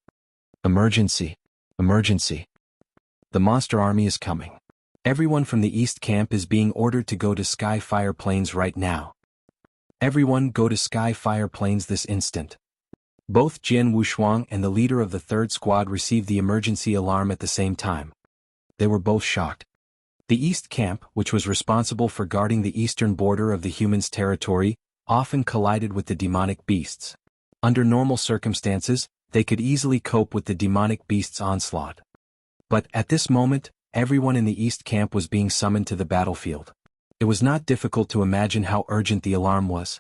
Emergency. Emergency. The monster army is coming. Everyone from the East Camp is being ordered to go to Sky Fire Plains right now. Everyone go to Sky Fire Plains this instant. Both Jian Wushuang and the leader of the 3rd squad received the emergency alarm at the same time. They were both shocked. The East Camp, which was responsible for guarding the eastern border of the humans' territory, often collided with the demonic beasts. Under normal circumstances, they could easily cope with the demonic beasts' onslaught. But at this moment, Everyone in the East camp was being summoned to the battlefield. It was not difficult to imagine how urgent the alarm was.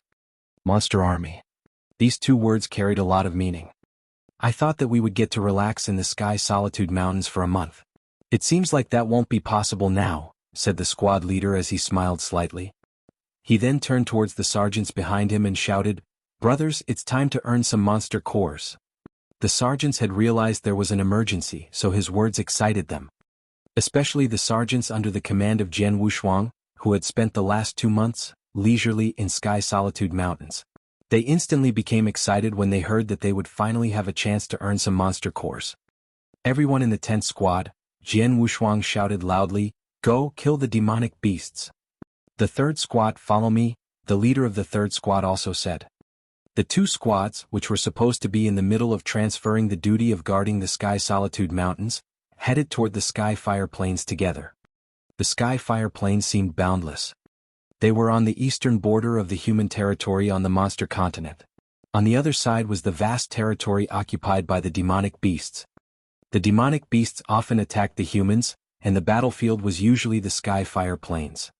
Monster Army. These two words carried a lot of meaning. I thought that we would get to relax in the Sky Solitude Mountains for a month. It seems like that won't be possible now, said the squad leader as he smiled slightly. He then turned towards the sergeants behind him and shouted, "Brothers, it's time to earn some monster cores." The sergeants had realized there was an emergency, so his words excited them. Especially the sergeants under the command of Jian Wushuang, who had spent the last 2 months, leisurely in Sky Solitude Mountains. They instantly became excited when they heard that they would finally have a chance to earn some monster cores. Everyone in the 10th squad, Jian Wushuang shouted loudly, "Go, kill the demonic beasts." The 3rd squad, follow me, the leader of the 3rd squad also said. The 2 squads, which were supposed to be in the middle of transferring the duty of guarding the Sky Solitude Mountains, headed toward the Sky Fire Plains together. The Sky Fire Plains seemed boundless. They were on the eastern border of the human territory on the monster continent. On the other side was the vast territory occupied by the demonic beasts. The demonic beasts often attacked the humans, and the battlefield was usually the Sky Fire Plains.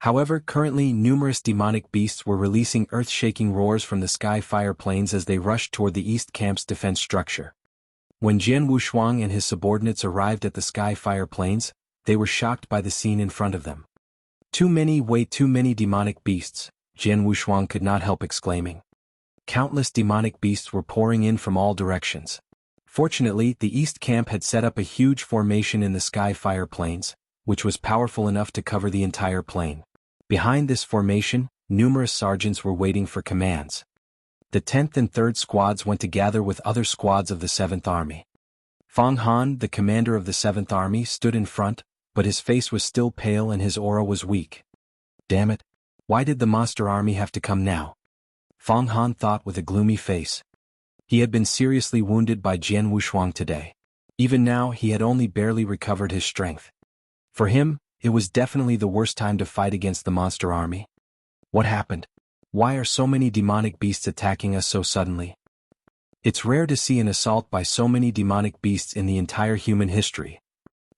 However, currently numerous demonic beasts were releasing earth-shaking roars from the Sky Fire Plains as they rushed toward the East Camp's defense structure. When Jian Wushuang and his subordinates arrived at the Sky Fire Plains, they were shocked by the scene in front of them. Way too many demonic beasts, Jian Wushuang could not help exclaiming. Countless demonic beasts were pouring in from all directions. Fortunately, the East Camp had set up a huge formation in the Sky Fire Plains, which was powerful enough to cover the entire plain. Behind this formation, numerous sergeants were waiting for commands. The 10th and 3rd squads went to gather with other squads of the 7th Army. Fang Han, the commander of the 7th Army, stood in front, but his face was still pale and his aura was weak. Damn it! Why did the monster army have to come now? Fang Han thought with a gloomy face. He had been seriously wounded by Jian Wushuang today. Even now he had only barely recovered his strength. For him, it was definitely the worst time to fight against the monster army. What happened? Why are so many demonic beasts attacking us so suddenly? It's rare to see an assault by so many demonic beasts in the entire human history.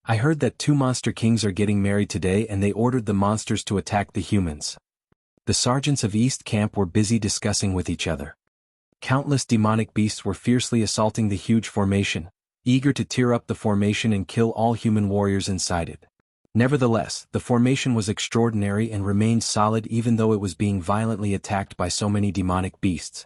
I heard that 2 monster kings are getting married today and they ordered the monsters to attack the humans. The sergeants of East Camp were busy discussing with each other. Countless demonic beasts were fiercely assaulting the huge formation, eager to tear up the formation and kill all human warriors inside it. Nevertheless, the formation was extraordinary and remained solid even though it was being violently attacked by so many demonic beasts.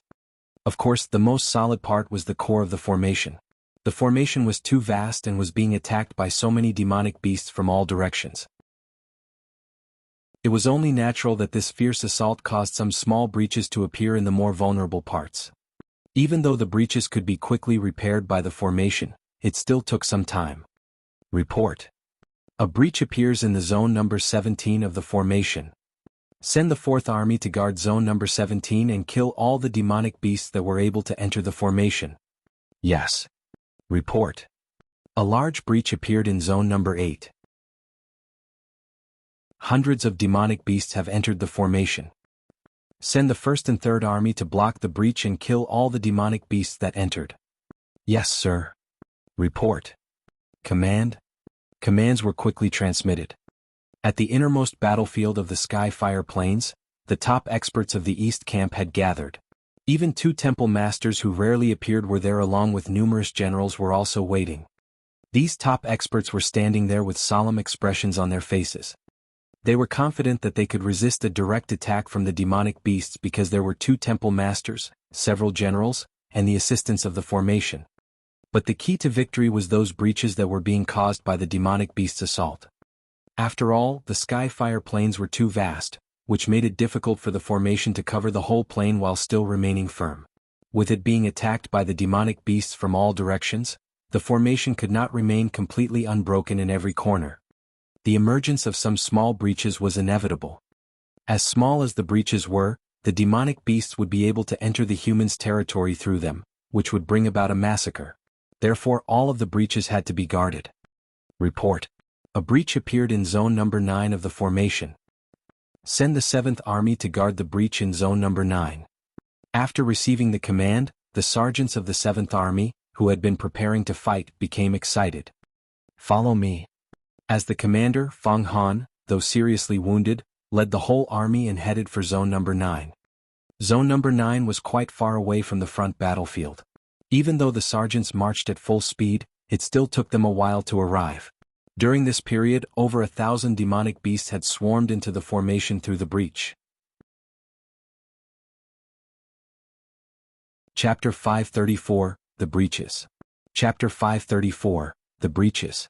Of course, the most solid part was the core of the formation. The formation was too vast and was being attacked by so many demonic beasts from all directions. It was only natural that this fierce assault caused some small breaches to appear in the more vulnerable parts. Even though the breaches could be quickly repaired by the formation, it still took some time. Report. A breach appears in the zone number 17 of the formation. Send the 4th Army to guard zone number 17 and kill all the demonic beasts that were able to enter the formation. Yes. Report. A large breach appeared in zone number 8. Hundreds of demonic beasts have entered the formation. Send the 1st and 3rd Army to block the breach and kill all the demonic beasts that entered. Yes, sir. Report. Command. Commands were quickly transmitted. At the innermost battlefield of the Sky Fire Plains, the top experts of the East Camp had gathered. Even 2 temple masters who rarely appeared were there along with numerous generals were also waiting. These top experts were standing there with solemn expressions on their faces. They were confident that they could resist a direct attack from the demonic beasts because there were 2 temple masters, several generals, and the assistants of the formation. But the key to victory was those breaches that were being caused by the demonic beasts' assault. After all, the Sky Fire Plains were too vast, which made it difficult for the formation to cover the whole plain while still remaining firm. With it being attacked by the demonic beasts from all directions, the formation could not remain completely unbroken in every corner. The emergence of some small breaches was inevitable. As small as the breaches were, the demonic beasts would be able to enter the humans' territory through them, which would bring about a massacre. Therefore all of the breaches had to be guarded. Report. A breach appeared in zone number 9 of the formation. Send the 7th Army to guard the breach in zone number 9. After receiving the command, the sergeants of the 7th Army, who had been preparing to fight, became excited. Follow me. As the commander, Fang Han, though seriously wounded, led the whole army and headed for Zone Number 9. Zone Number 9 was quite far away from the front battlefield. Even though the sergeants marched at full speed, it still took them a while to arrive. During this period, over 1,000 demonic beasts had swarmed into the formation through the breach. Chapter 534, The Breaches. Chapter 534, The Breaches.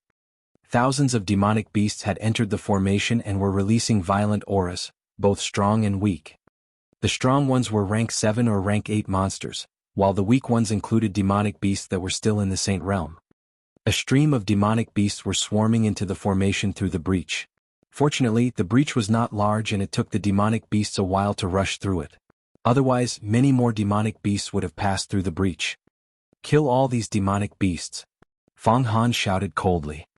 Thousands of demonic beasts had entered the formation and were releasing violent auras, both strong and weak. The strong ones were rank 7 or rank 8 monsters, while the weak ones included demonic beasts that were still in the Saint Realm. A stream of demonic beasts were swarming into the formation through the breach. Fortunately, the breach was not large and it took the demonic beasts a while to rush through it. Otherwise, many more demonic beasts would have passed through the breach. Kill all these demonic beasts. Fang Han shouted coldly.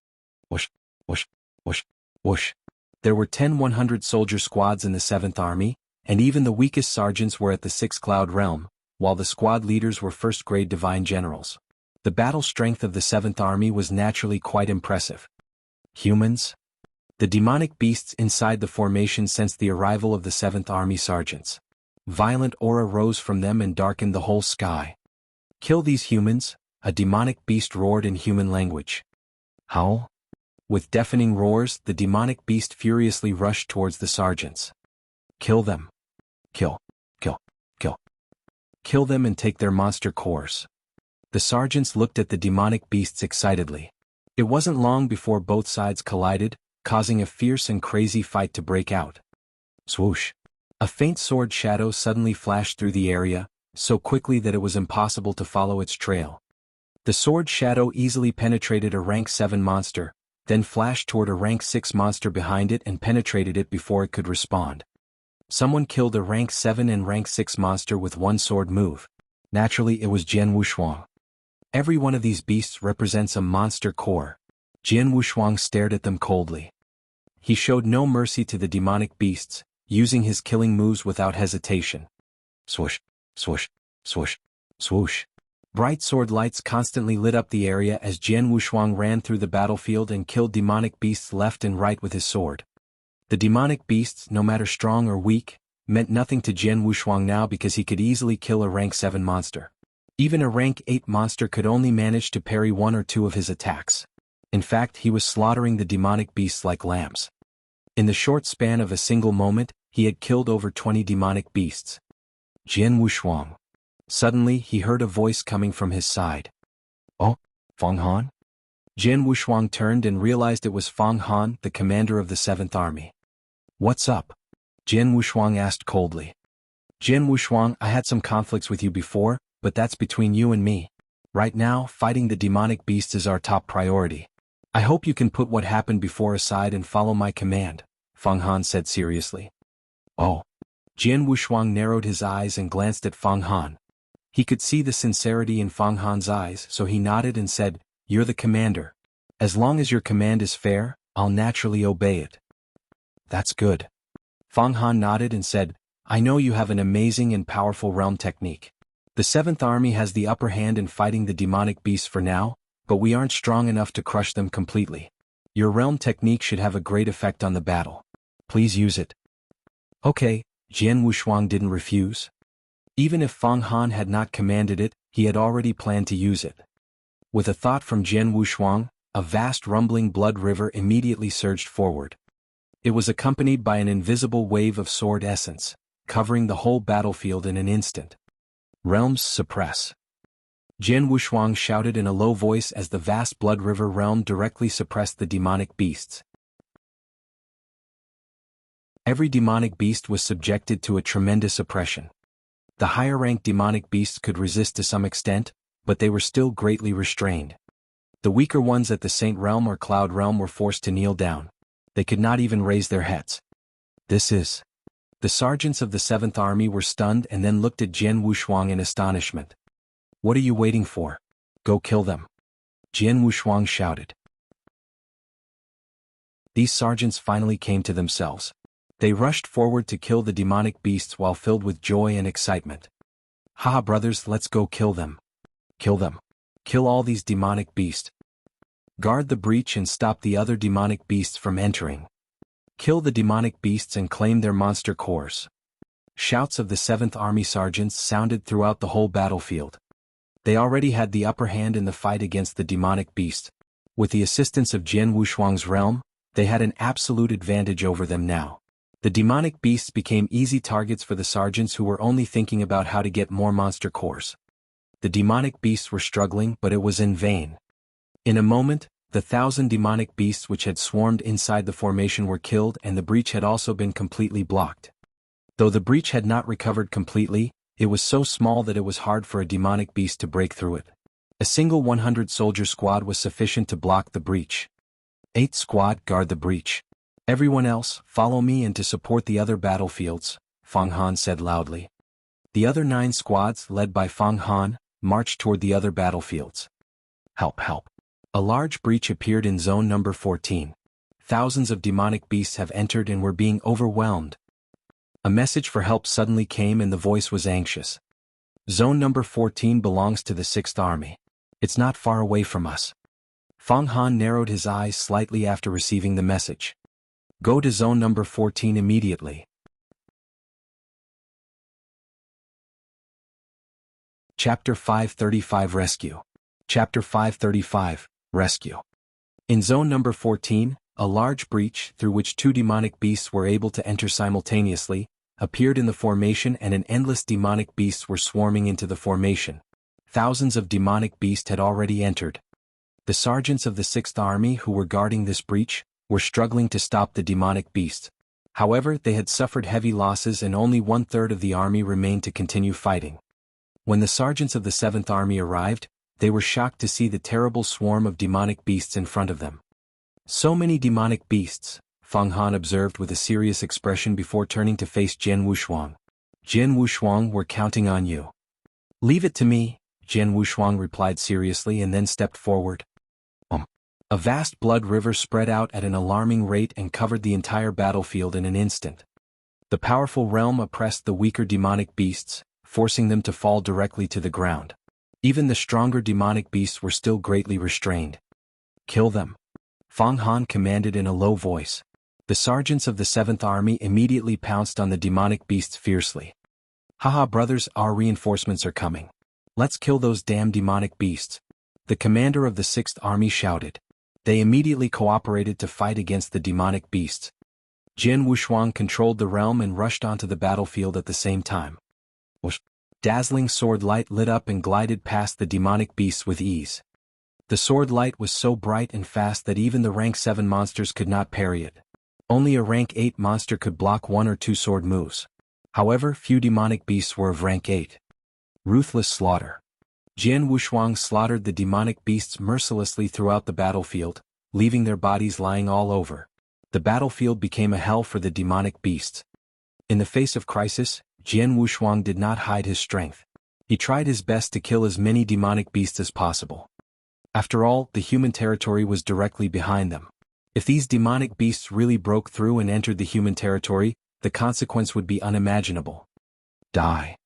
Whoosh, whoosh, whoosh, whoosh. There were 10 100-soldier squads in the 7th Army, and even the weakest sergeants were at the 6th Cloud Realm, while the squad leaders were first-grade divine generals. The battle strength of the 7th Army was naturally quite impressive. Humans? The demonic beasts inside the formation sensed the arrival of the 7th Army sergeants. Violent aura rose from them and darkened the whole sky. Kill these humans, a demonic beast roared in human language. Howl? With deafening roars, the demonic beast furiously rushed towards the sergeants. Kill them. Kill, kill, kill. Kill them and take their monster cores. The sergeants looked at the demonic beasts excitedly. It wasn't long before both sides collided, causing a fierce and crazy fight to break out. Swoosh. A faint sword shadow suddenly flashed through the area, so quickly that it was impossible to follow its trail. The sword shadow easily penetrated a rank 7 monster, then flashed toward a rank 6 monster behind it and penetrated it before it could respond. Someone killed a rank 7 and rank 6 monster with one sword move. Naturally, it was Jian Wushuang. Every one of these beasts represents a monster core. Jian Wushuang stared at them coldly. He showed no mercy to the demonic beasts, using his killing moves without hesitation. Swoosh, swoosh, swoosh, swoosh. Bright sword lights constantly lit up the area as Jian Wushuang ran through the battlefield and killed demonic beasts left and right with his sword. The demonic beasts, no matter strong or weak, meant nothing to Jian Wushuang now because he could easily kill a rank 7 monster. Even a rank 8 monster could only manage to parry 1 or 2 of his attacks. In fact, he was slaughtering the demonic beasts like lambs. In the short span of a single moment, he had killed over 20 demonic beasts. Jian Wushuang. Suddenly, he heard a voice coming from his side. Oh, Fang Han? Jian Wushuang turned and realized it was Fang Han, the commander of the 7th Army. What's up? Jian Wushuang asked coldly. Jian Wushuang, I had some conflicts with you before, but that's between you and me. Right now, fighting the demonic beasts is our top priority. I hope you can put what happened before aside and follow my command, Fang Han said seriously. Oh. Jian Wushuang narrowed his eyes and glanced at Fang Han. He could see the sincerity in Fang Han's eyes, so he nodded and said, You're the commander. As long as your command is fair, I'll naturally obey it. That's good. Fang Han nodded and said, I know you have an amazing and powerful realm technique. The 7th Army has the upper hand in fighting the demonic beasts for now, but we aren't strong enough to crush them completely. Your realm technique should have a great effect on the battle. Please use it. Okay, Jian Wushuang didn't refuse. Even if Fang Han had not commanded it, he had already planned to use it. With a thought from Jian Wushuang, a vast rumbling blood river immediately surged forward. It was accompanied by an invisible wave of sword essence, covering the whole battlefield in an instant. Realms suppress. Jian Wushuang shouted in a low voice as the vast blood river realm directly suppressed the demonic beasts. Every demonic beast was subjected to a tremendous oppression. The higher-ranked demonic beasts could resist to some extent, but they were still greatly restrained. The weaker ones at the Saint Realm or Cloud Realm were forced to kneel down. They could not even raise their heads. This is... The sergeants of the 7th Army were stunned and then looked at Jian Wushuang in astonishment. What are you waiting for? Go kill them. Jian Wushuang shouted. These sergeants finally came to themselves. They rushed forward to kill the demonic beasts while filled with joy and excitement. Haha brothers, let's go kill them. Kill them. Kill all these demonic beasts. Guard the breach and stop the other demonic beasts from entering. Kill the demonic beasts and claim their monster cores. Shouts of the 7th Army sergeants sounded throughout the whole battlefield. They already had the upper hand in the fight against the demonic beast. With the assistance of Jian Wushuang's realm, they had an absolute advantage over them now. The demonic beasts became easy targets for the sergeants who were only thinking about how to get more monster cores. The demonic beasts were struggling, but it was in vain. In a moment, the 1,000 demonic beasts which had swarmed inside the formation were killed, and the breach had also been completely blocked. Though the breach had not recovered completely, it was so small that it was hard for a demonic beast to break through it. A single 100-soldier squad was sufficient to block the breach. 8th squad, guard the breach. Everyone else, follow me and to support the other battlefields, Fang Han said loudly. The other 9 squads, led by Fang Han, marched toward the other battlefields. Help, help. A large breach appeared in zone number 14. Thousands of demonic beasts have entered and were being overwhelmed. A message for help suddenly came and the voice was anxious. Zone number 14 belongs to the 6th Army. It's not far away from us. Fang Han narrowed his eyes slightly after receiving the message. Go to zone number 14 immediately. Chapter 535 Rescue. Chapter 535, Rescue. In zone number 14, a large breach, through which 2 demonic beasts were able to enter simultaneously, appeared in the formation and an endless demonic beasts were swarming into the formation. Thousands of demonic beasts had already entered. The sergeants of the 6th Army who were guarding this breach were struggling to stop the demonic beasts. However, they had suffered heavy losses and only 1/3 of the army remained to continue fighting. When the sergeants of the 7th Army arrived, they were shocked to see the terrible swarm of demonic beasts in front of them. So many demonic beasts, Fang Han observed with a serious expression before turning to face Jian Wushuang. Jian Wushuang, we're counting on you. Leave it to me, Jian Wushuang replied seriously and then stepped forward. A vast blood river spread out at an alarming rate and covered the entire battlefield in an instant. The powerful realm oppressed the weaker demonic beasts, forcing them to fall directly to the ground. Even the stronger demonic beasts were still greatly restrained. Kill them. Fang Han commanded in a low voice. The sergeants of the 7th Army immediately pounced on the demonic beasts fiercely. Haha brothers, our reinforcements are coming. Let's kill those damn demonic beasts. The commander of the 6th Army shouted. They immediately cooperated to fight against the demonic beasts. Jian Wushuang controlled the realm and rushed onto the battlefield at the same time. Dazzling sword light lit up and glided past the demonic beasts with ease. The sword light was so bright and fast that even the rank 7 monsters could not parry it. Only a rank 8 monster could block 1 or 2 sword moves. However, few demonic beasts were of rank 8. Ruthless slaughter. Jian Wushuang slaughtered the demonic beasts mercilessly throughout the battlefield, leaving their bodies lying all over. The battlefield became a hell for the demonic beasts. In the face of crisis, Jian Wushuang did not hide his strength. He tried his best to kill as many demonic beasts as possible. After all, the human territory was directly behind them. If these demonic beasts really broke through and entered the human territory, the consequence would be unimaginable. Die.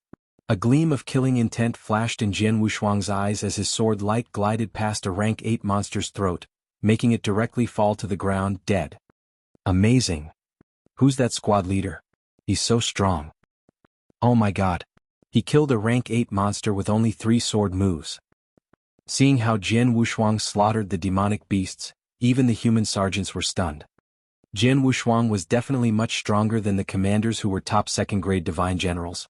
A gleam of killing intent flashed in Jian Wushuang's eyes as his sword light glided past a rank 8 monster's throat, making it directly fall to the ground, dead. Amazing. Who's that squad leader? He's so strong. Oh my god. He killed a rank 8 monster with only 3 sword moves. Seeing how Jian Wushuang slaughtered the demonic beasts, even the human sergeants were stunned. Jian Wushuang was definitely much stronger than the commanders who were top 2nd-grade divine generals.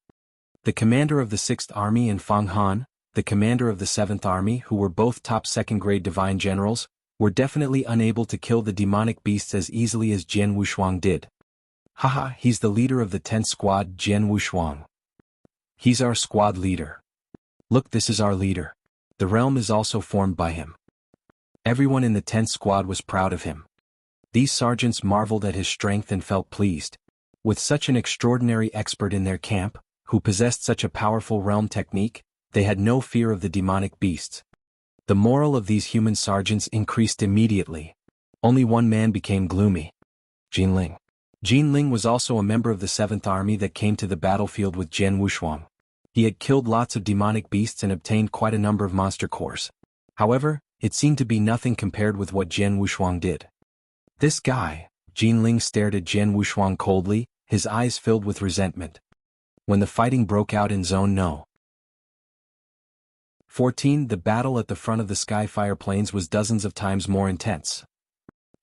The commander of the 6th Army and Fang Han, the commander of the 7th Army who were both top 2nd-grade divine generals, were definitely unable to kill the demonic beasts as easily as Jian Wushuang did. Haha, he's the leader of the 10th squad, Jian Wushuang. He's our squad leader. Look, this is our leader. The realm is also formed by him. Everyone in the 10th squad was proud of him. These sergeants marveled at his strength and felt pleased. With such an extraordinary expert in their camp, who possessed such a powerful realm technique, they had no fear of the demonic beasts. The morale of these human sergeants increased immediately. Only one man became gloomy. Jian Ling was also a member of the 7th Army that came to the battlefield with Jian Wushuang. He had killed lots of demonic beasts and obtained quite a number of monster cores. However, it seemed to be nothing compared with what Jian Wushuang did. This guy, Jian stared at Jian Wushuang coldly, his eyes filled with resentment. When the fighting broke out in Zone No. 14, the battle at the front of the Skyfire Plains was dozens of times more intense.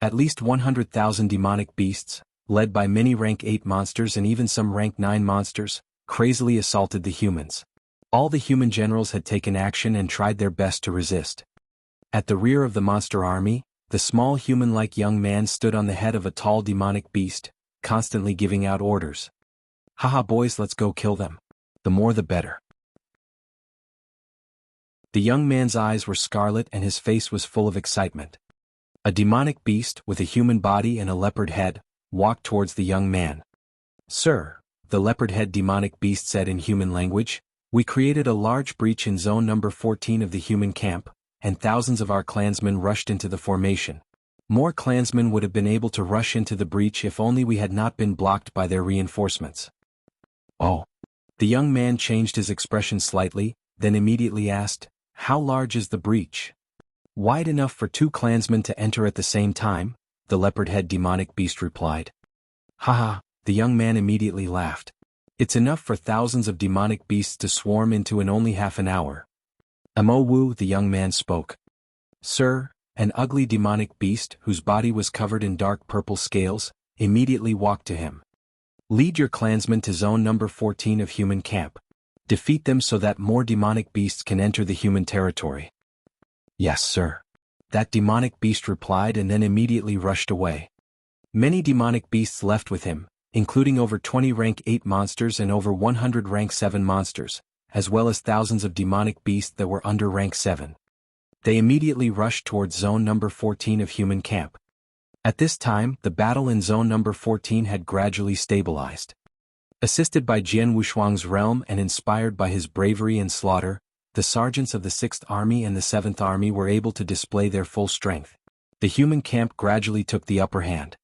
At least 100,000 demonic beasts, led by many rank 8 monsters and even some rank 9 monsters, crazily assaulted the humans. All the human generals had taken action and tried their best to resist. At the rear of the monster army, the small human-like young man stood on the head of a tall demonic beast, constantly giving out orders. "Haha boys, let's go kill them. The more the better." The young man's eyes were scarlet and his face was full of excitement. A demonic beast with a human body and a leopard head walked towards the young man. "Sir," the leopard-head demonic beast said in human language, "we created a large breach in zone number 14 of the human camp, and thousands of our clansmen rushed into the formation. More clansmen would have been able to rush into the breach if only we had not been blocked by their reinforcements." "Oh." The young man changed his expression slightly, then immediately asked, "How large is the breach?" "Wide enough for 2 clansmen to enter at the same time," the leopard-head demonic beast replied. "Haha," the young man immediately laughed. "It's enough for thousands of demonic beasts to swarm into in only half an hour." "Wu," the young man spoke. "Sir," an ugly demonic beast whose body was covered in dark purple scales, immediately walked to him. "Lead your clansmen to zone number 14 of human camp. Defeat them so that more demonic beasts can enter the human territory." "Yes, sir," that demonic beast replied and then immediately rushed away. Many demonic beasts left with him, including over 20 rank 8 monsters and over 100 rank 7 monsters, as well as thousands of demonic beasts that were under rank 7. They immediately rushed towards zone number 14 of human camp. At this time, the battle in zone number 14 had gradually stabilized. Assisted by Jian Wushuang's realm and inspired by his bravery and slaughter, the sergeants of the 6th Army and the 7th Army were able to display their full strength. The human camp gradually took the upper hand.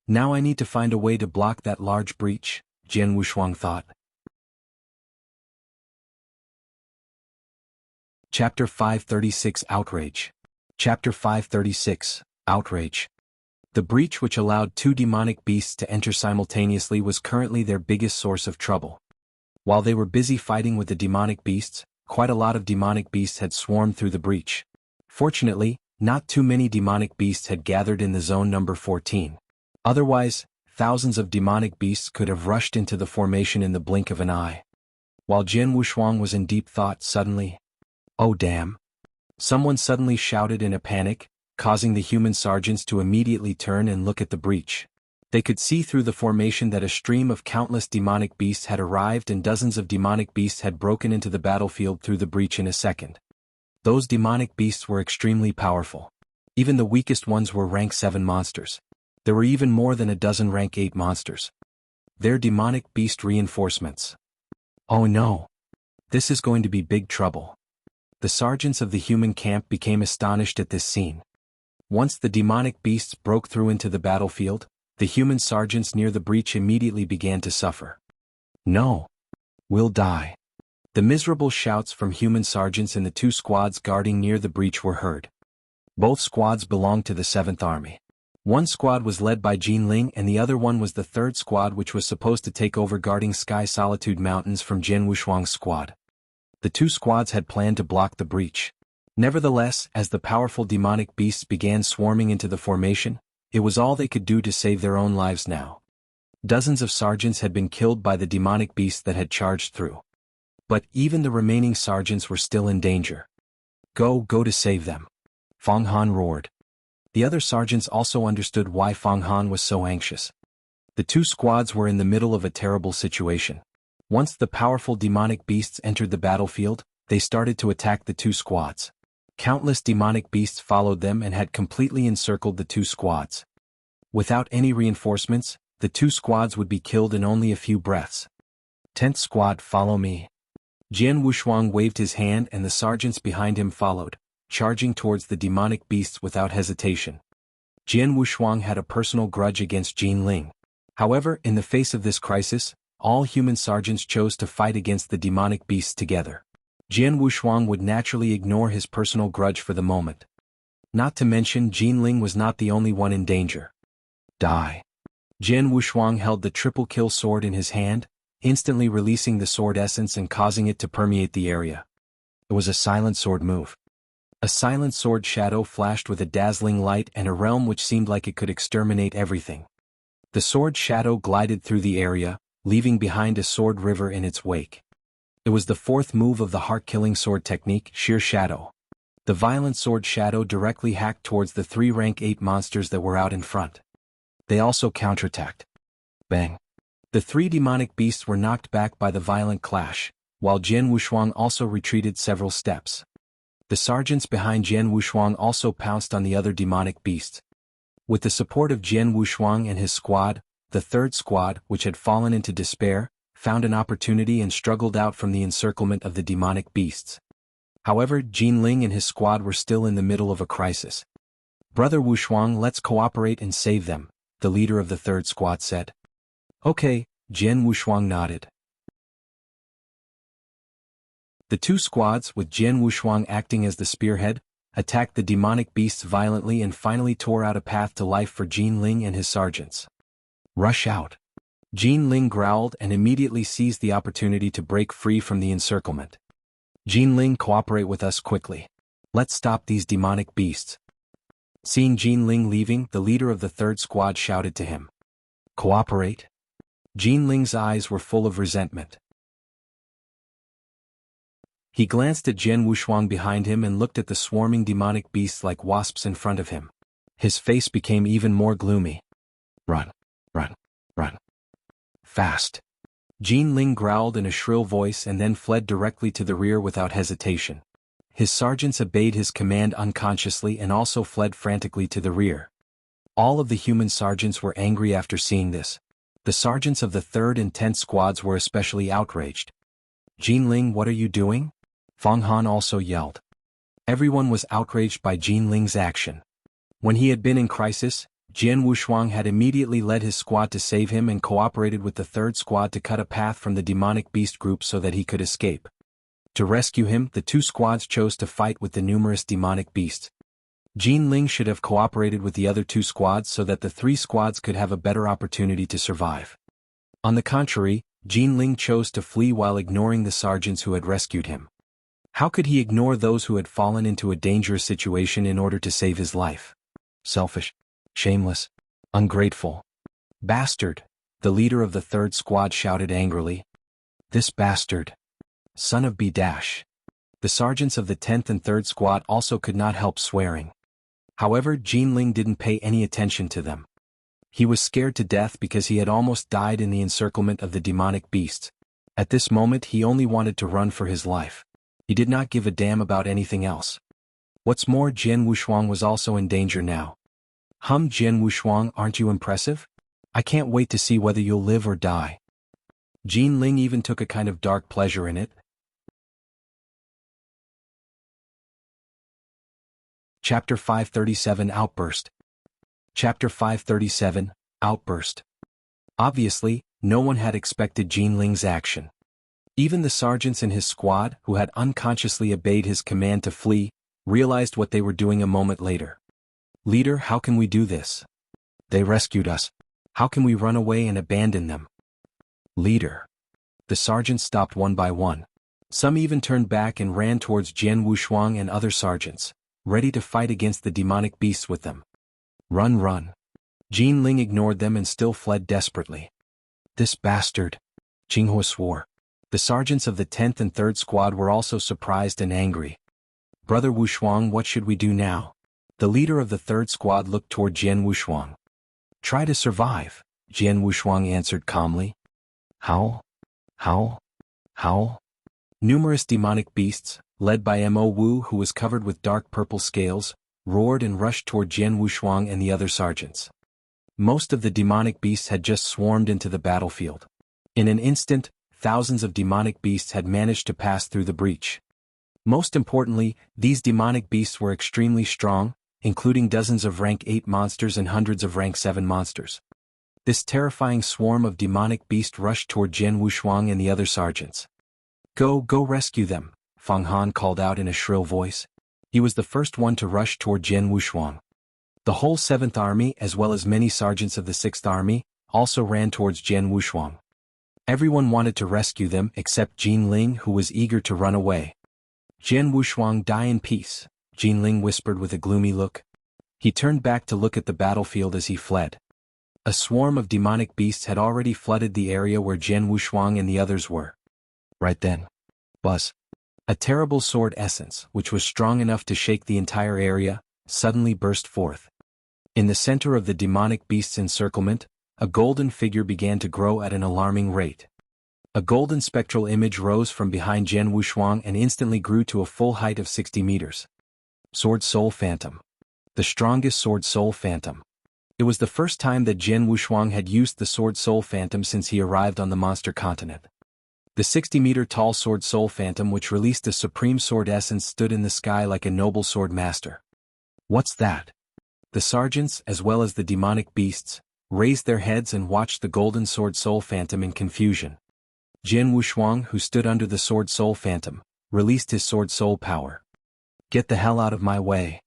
"Now I need to find a way to block that large breach," Jian Wushuang thought. Chapter 536 Outrage. Chapter 536, Outrage. The breach which allowed 2 demonic beasts to enter simultaneously was currently their biggest source of trouble. While they were busy fighting with the demonic beasts, quite a lot of demonic beasts had swarmed through the breach. Fortunately, not too many demonic beasts had gathered in the zone number 14. Otherwise, thousands of demonic beasts could have rushed into the formation in the blink of an eye. While Jian Wushuang was in deep thought suddenly, "Oh damn!" someone suddenly shouted in a panic, causing the human sergeants to immediately turn and look at the breach. They could see through the formation that a stream of countless demonic beasts had arrived and dozens of demonic beasts had broken into the battlefield through the breach in a second. Those demonic beasts were extremely powerful. Even the weakest ones were rank 7 monsters. There were even more than a dozen rank 8 monsters. They're demonic beast reinforcements. "Oh no! This is going to be big trouble." The sergeants of the human camp became astonished at this scene. Once the demonic beasts broke through into the battlefield, the human sergeants near the breach immediately began to suffer. "No! We'll die." The miserable shouts from human sergeants in the 2 squads guarding near the breach were heard. Both squads belonged to the 7th Army. One squad was led by Jian and the other one was the 3rd squad, which was supposed to take over guarding Sky Solitude Mountains from Jian Wushuang's squad. The 2 squads had planned to block the breach. Nevertheless, as the powerful demonic beasts began swarming into the formation, it was all they could do to save their own lives now. Dozens of sergeants had been killed by the demonic beasts that had charged through. But even the remaining sergeants were still in danger. Go to save them," Fang Han roared. The other sergeants also understood why Fang Han was so anxious. The 2 squads were in the middle of a terrible situation. Once the powerful demonic beasts entered the battlefield, they started to attack the 2 squads. Countless demonic beasts followed them and had completely encircled the 2 squads. Without any reinforcements, the 2 squads would be killed in only a few breaths. "10th squad, follow me." Jian Wushuang waved his hand and the sergeants behind him followed, charging towards the demonic beasts without hesitation. Jian Wushuang had a personal grudge against Jian. However, in the face of this crisis, all human sergeants chose to fight against the demonic beasts together. Jian Wushuang would naturally ignore his personal grudge for the moment. Not to mention Jian was not the only one in danger. Die. Jian Wushuang held the triple kill sword in his hand, instantly releasing the sword essence and causing it to permeate the area. It was a silent sword move. A silent sword shadow flashed with a dazzling light and a realm which seemed like it could exterminate everything. The sword shadow glided through the area, leaving behind a sword river in its wake. It was the fourth move of the heart-killing sword technique, Sheer Shadow. The violent sword shadow directly hacked towards the 3 rank 8 monsters that were out in front. They also counterattacked. Bang. The 3 demonic beasts were knocked back by the violent clash, while Jian Wushuang also retreated several steps. The sergeants behind Jian Wushuang also pounced on the other demonic beasts. With the support of Jian Wushuang and his squad, the third squad, which had fallen into despair, found an opportunity and struggled out from the encirclement of the demonic beasts. However, Jian and his squad were still in the middle of a crisis. "Brother Wushuang, let's cooperate and save them," the leader of the third squad said. "Okay," Jian Wushuang nodded. The 2 squads, with Jian Wushuang acting as the spearhead, attacked the demonic beasts violently and finally tore out a path to life for Jian and his sergeants. "Rush out." Jian growled and immediately seized the opportunity to break free from the encirclement. "Jian, cooperate with us quickly. Let's stop these demonic beasts." Seeing Jian leaving, the leader of the third squad shouted to him. "Cooperate?" Jian eyes were full of resentment. He glanced at Jian Wushuang behind him and looked at the swarming demonic beasts like wasps in front of him. His face became even more gloomy. "Run, run, run. Fast." Jian growled in a shrill voice and then fled directly to the rear without hesitation. His sergeants obeyed his command unconsciously and also fled frantically to the rear. All of the human sergeants were angry after seeing this. The sergeants of the 3rd and 10th squads were especially outraged. "Jian, what are you doing?" Feng Han also yelled. Everyone was outraged by Jian action. When he had been in crisis, Jian Wushuang had immediately led his squad to save him and cooperated with the 3rd squad to cut a path from the demonic beast group so that he could escape. To rescue him, the 2 squads chose to fight with the numerous demonic beasts. Jian should have cooperated with the other 2 squads so that the 3 squads could have a better opportunity to survive. On the contrary, Jian chose to flee while ignoring the sergeants who had rescued him. How could he ignore those who had fallen into a dangerous situation in order to save his life? Selfish. Shameless. Ungrateful. Bastard, the leader of the 3rd squad shouted angrily. "This bastard. Son of B-." The sergeants of the 10th and 3rd squad also could not help swearing. However, Jian didn't pay any attention to them. He was scared to death because he had almost died in the encirclement of the demonic beasts. At this moment he only wanted to run for his life. He did not give a damn about anything else. What's more, Jian Wushuang was also in danger now. Jian Wushuang, aren't you impressive? I can't wait to see whether you'll live or die." Jian even took a kind of dark pleasure in it. Chapter 537 Outburst. Chapter 537, Outburst. Obviously, no one had expected Jian action. Even the sergeants in his squad, who had unconsciously obeyed his command to flee, realized what they were doing a moment later. "Leader, how can we do this? They rescued us. How can we run away and abandon them?" "Leader." The sergeants stopped one by one. Some even turned back and ran towards Jian Wushuang and other sergeants, ready to fight against the demonic beasts with them. "Run, run." Jian ignored them and still fled desperately. "This bastard," Jianghu swore. The sergeants of the 10th and 3rd squad were also surprised and angry. "Brother Wushuang, what should we do now?" The leader of the 3rd squad looked toward Jian Wushuang. "Try to survive," Jian Wushuang answered calmly. Howl. Howl. Howl. Numerous demonic beasts, led by Mo Wu, who was covered with dark purple scales, roared and rushed toward Jian Wushuang and the other sergeants. Most of the demonic beasts had just swarmed into the battlefield. In an instant, thousands of demonic beasts had managed to pass through the breach. Most importantly, these demonic beasts were extremely strong, including dozens of rank 8 monsters and hundreds of rank 7 monsters. This terrifying swarm of demonic beasts rushed toward Jian Wushuang and the other sergeants. Go rescue them," Feng Han called out in a shrill voice. He was the first one to rush toward Jian Wushuang. The whole 7th Army as well as many sergeants of the 6th Army also ran towards Jian Wushuang. Everyone wanted to rescue them except Jian Ling, who was eager to run away. "Jian Wushuang, die in peace," Jian Ling whispered with a gloomy look. He turned back to look at the battlefield as he fled. A swarm of demonic beasts had already flooded the area where Jian Wushuang and the others were. Right then, buzz. A terrible sword essence, which was strong enough to shake the entire area, suddenly burst forth. In the center of the demonic beast's encirclement, a golden figure began to grow at an alarming rate. A golden spectral image rose from behind Jian Wushuang and instantly grew to a full height of 60 meters. Sword Soul Phantom. The strongest Sword Soul Phantom. It was the first time that Jian Wushuang had used the Sword Soul Phantom since he arrived on the monster continent. The 60-meter-tall Sword Soul Phantom, which released a supreme sword essence, stood in the sky like a noble sword master. "What's that?" The sergeants, as well as the demonic beasts, raised their heads and watched the golden Sword Soul Phantom in confusion. Jian Wushuang, who stood under the Sword Soul Phantom, released his Sword Soul power. "Get the hell out of my way."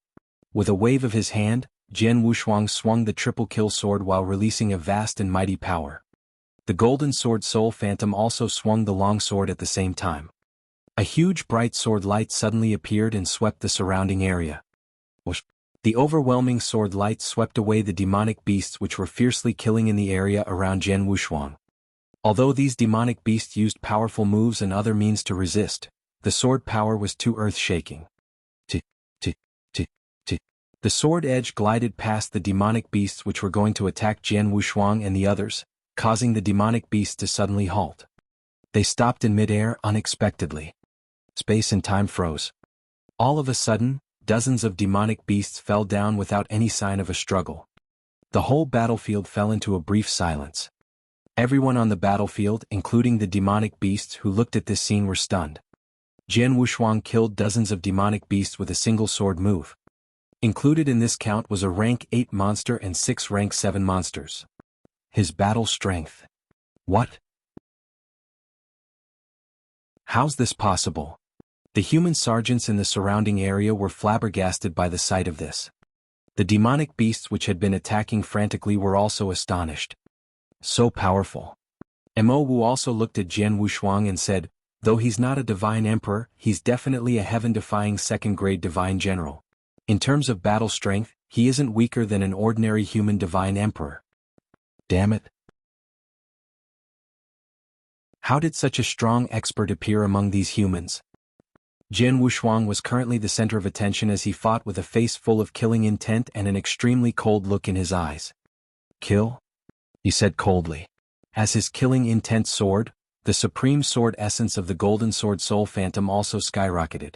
With a wave of his hand, Jian Wushuang swung the triple kill sword while releasing a vast and mighty power. The golden Sword Soul Phantom also swung the long sword at the same time. A huge bright sword light suddenly appeared and swept the surrounding area. Whoosh! The overwhelming sword light swept away the demonic beasts which were fiercely killing in the area around Jian Wushuang. Although these demonic beasts used powerful moves and other means to resist, the sword power was too earth-shaking. The sword edge glided past the demonic beasts which were going to attack Jian Wushuang and the others, causing the demonic beasts to suddenly halt. They stopped in midair unexpectedly. Space and time froze. All of a sudden, dozens of demonic beasts fell down without any sign of a struggle. The whole battlefield fell into a brief silence. Everyone on the battlefield, including the demonic beasts who looked at this scene, were stunned. Jian Wushuang killed dozens of demonic beasts with a single sword move. Included in this count was a rank 8 monster and 6 rank 7 monsters. His battle strength. What? How's this possible? The human sergeants in the surrounding area were flabbergasted by the sight of this. The demonic beasts which had been attacking frantically were also astonished. So powerful. Mo Wu also looked at Jian Wushuang and said, "Though he's not a divine emperor, he's definitely a heaven-defying second-grade divine general. In terms of battle strength, he isn't weaker than an ordinary human divine emperor." Damn it. How did such a strong expert appear among these humans? Jian Wushuang was currently the center of attention as he fought with a face full of killing intent and an extremely cold look in his eyes. "Kill?" he said coldly. As his killing intent soared, the supreme sword essence of the golden Sword Soul Phantom also skyrocketed.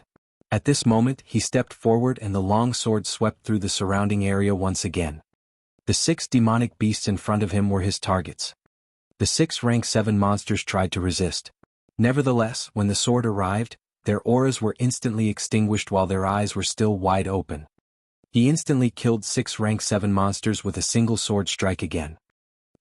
At this moment he stepped forward and the long sword swept through the surrounding area once again. The 6 demonic beasts in front of him were his targets. The 6 rank 7 monsters tried to resist. Nevertheless, when the sword arrived, their auras were instantly extinguished while their eyes were still wide open. He instantly killed 6 rank 7 monsters with a single sword strike again.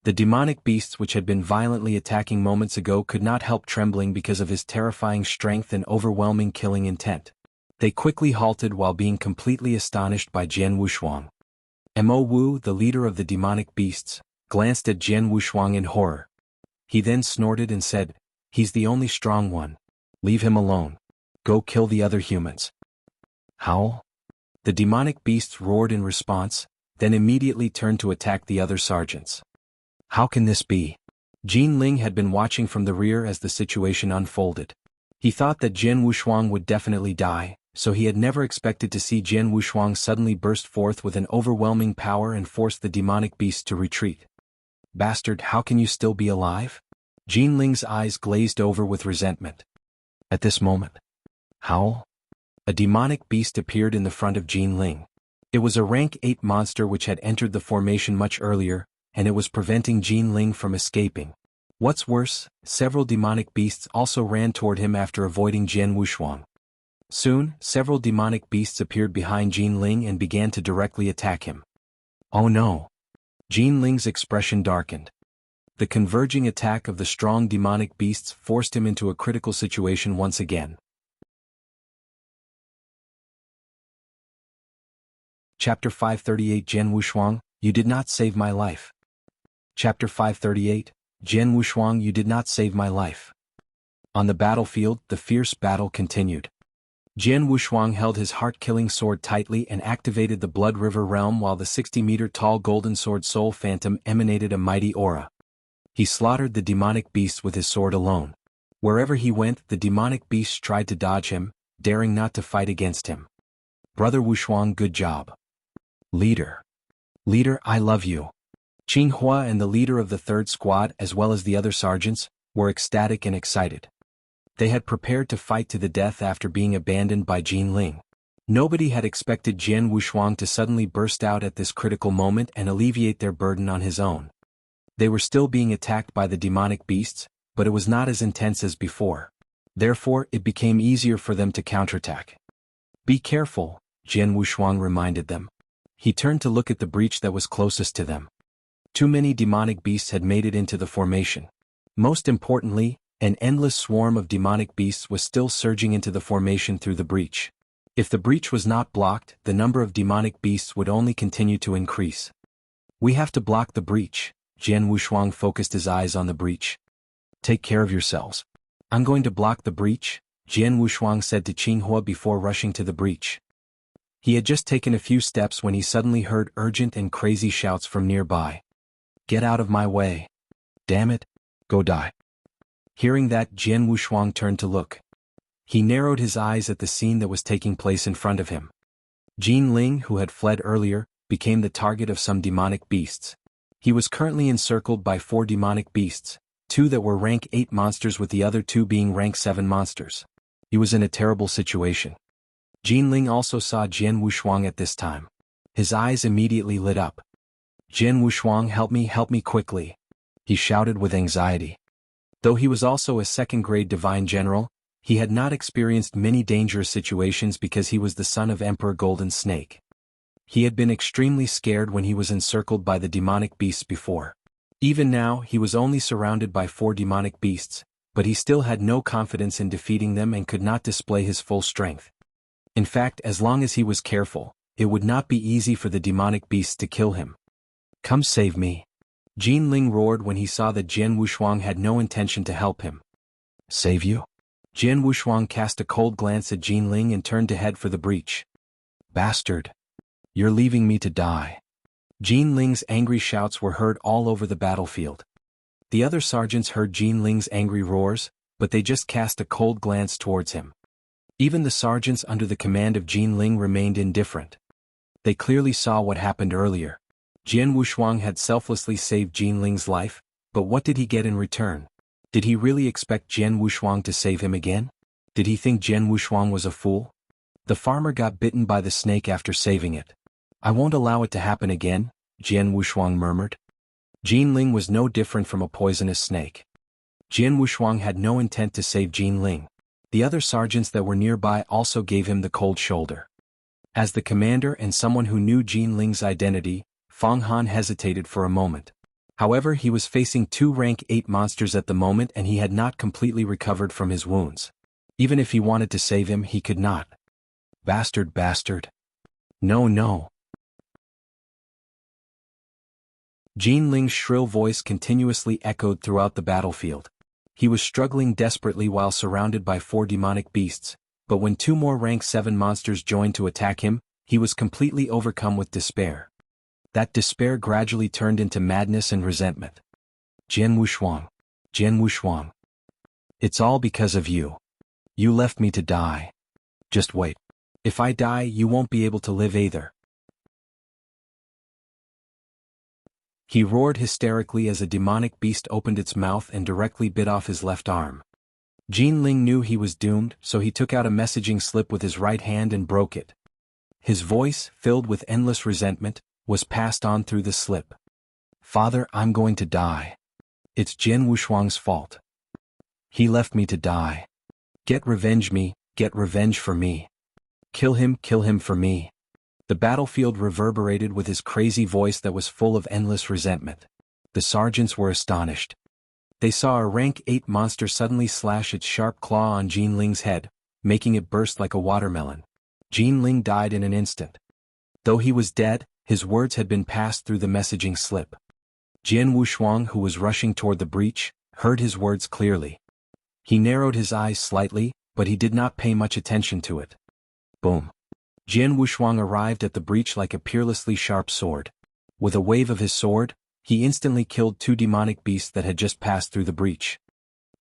The demonic beasts which had been violently attacking moments ago could not help trembling because of his terrifying strength and overwhelming killing intent. They quickly halted while being completely astonished by Jian Wushuang. Mo Wu, the leader of the demonic beasts, glanced at Jian Wushuang in horror. He then snorted and said, "He's the only strong one. Leave him alone. Go kill the other humans." Howl. The demonic beasts roared in response, then immediately turned to attack the other sergeants. How can this be? Jian Ling had been watching from the rear as the situation unfolded. He thought that Jian Wushuang would definitely die, so he had never expected to see Jian Wushuang suddenly burst forth with an overwhelming power and force the demonic beast to retreat. "Bastard, how can you still be alive?" Jian Ling's eyes glazed over with resentment. At this moment, howl. A demonic beast appeared in the front of Jian Ling. It was a rank 8 monster which had entered the formation much earlier, and it was preventing Jian Ling from escaping. What's worse, several demonic beasts also ran toward him after avoiding Jian Wushuang. Soon, several demonic beasts appeared behind Jian Ling and began to directly attack him. Oh no! Jian Ling's expression darkened. The converging attack of the strong demonic beasts forced him into a critical situation once again. Chapter 538 Jian Wushuang, you did not save my life. Chapter 538, Jian Wushuang, you did not save my life. On the battlefield, the fierce battle continued. Jian Wushuang held his heart-killing sword tightly and activated the Blood River realm while the 60-meter-tall golden sword Soul Phantom emanated a mighty aura. He slaughtered the demonic beasts with his sword alone. Wherever he went, the demonic beasts tried to dodge him, daring not to fight against him. Brother Wushuang, good job. Leader, I love you. Qinghua and the leader of the third squad, as well as the other sergeants, were ecstatic and excited. They had prepared to fight to the death after being abandoned by Jian. Nobody had expected Jian Wushuang to suddenly burst out at this critical moment and alleviate their burden on his own. They were still being attacked by the demonic beasts, but it was not as intense as before. Therefore, it became easier for them to counterattack. Be careful, Jian Wushuang reminded them. He turned to look at the breach that was closest to them. Too many demonic beasts had made it into the formation. Most importantly, an endless swarm of demonic beasts was still surging into the formation through the breach. If the breach was not blocked, the number of demonic beasts would only continue to increase. We have to block the breach. Jian Wushuang focused his eyes on the breach. Take care of yourselves. I'm going to block the breach, Jian Wushuang said to Qinghua before rushing to the breach. He had just taken a few steps when he suddenly heard urgent and crazy shouts from nearby. Get out of my way. Damn it, go die. Hearing that, Jian Wushuang turned to look. He narrowed his eyes at the scene that was taking place in front of him. Jian, who had fled earlier, became the target of some demonic beasts. He was currently encircled by 4 demonic beasts, 2 that were rank 8 monsters with the other 2 being rank 7 monsters. He was in a terrible situation. Jian also saw Jian Wushuang at this time. His eyes immediately lit up. Jian Wushuang, help me quickly, he shouted with anxiety. Though he was also a second-grade divine general, he had not experienced many dangerous situations because he was the son of Emperor Golden Snake. He had been extremely scared when he was encircled by the demonic beasts before. Even now, he was only surrounded by 4 demonic beasts, but he still had no confidence in defeating them and could not display his full strength. In fact, as long as he was careful, it would not be easy for the demonic beasts to kill him. Come save me. Jian roared when he saw that Jian Wushuang had no intention to help him. Save you? Jian Wushuang cast a cold glance at Jian and turned to head for the breach. Bastard. You're leaving me to die. Jian angry shouts were heard all over the battlefield. The other sergeants heard Jian angry roars, but they just cast a cold glance towards him. Even the sergeants under the command of Jian remained indifferent. They clearly saw what happened earlier. Jian Wushuang had selflessly saved Jian life, but what did he get in return? Did he really expect Jian Wushuang to save him again? Did he think Jian Wushuang was a fool? The farmer got bitten by the snake after saving it. I won't allow it to happen again, Jian Wushuang murmured. Jian was no different from a poisonous snake. Jian Wushuang had no intent to save Jian. The other sergeants that were nearby also gave him the cold shoulder. As the commander and someone who knew Jian identity, Feng Han hesitated for a moment. However, he was facing 2 rank 8 monsters at the moment and he had not completely recovered from his wounds. Even if he wanted to save him, he could not. Bastard. No. Jian shrill voice continuously echoed throughout the battlefield. He was struggling desperately while surrounded by 4 demonic beasts, but when 2 more rank 7 monsters joined to attack him, he was completely overcome with despair. That despair gradually turned into madness and resentment. Jian Wushuang. It's all because of you. You left me to die. Just wait. If I die, you won't be able to live either. He roared hysterically as a demonic beast opened its mouth and directly bit off his left arm. Jian knew he was doomed, so he took out a messaging slip with his right hand and broke it. His voice, filled with endless resentment, was passed on through the slip. Father, I'm going to die. It's Jian Wushuang's fault. He left me to die. Get revenge for me. Kill him for me. The battlefield reverberated with his crazy voice that was full of endless resentment. The sergeants were astonished. They saw a rank 8 monster suddenly slash its sharp claw on Jian head, making it burst like a watermelon. Jian died in an instant. Though he was dead, his words had been passed through the messaging slip. Jian Wushuang, who was rushing toward the breach, heard his words clearly. He narrowed his eyes slightly, but he did not pay much attention to it. Boom. Jian Wushuang arrived at the breach like a peerlessly sharp sword. With a wave of his sword, he instantly killed 2 demonic beasts that had just passed through the breach.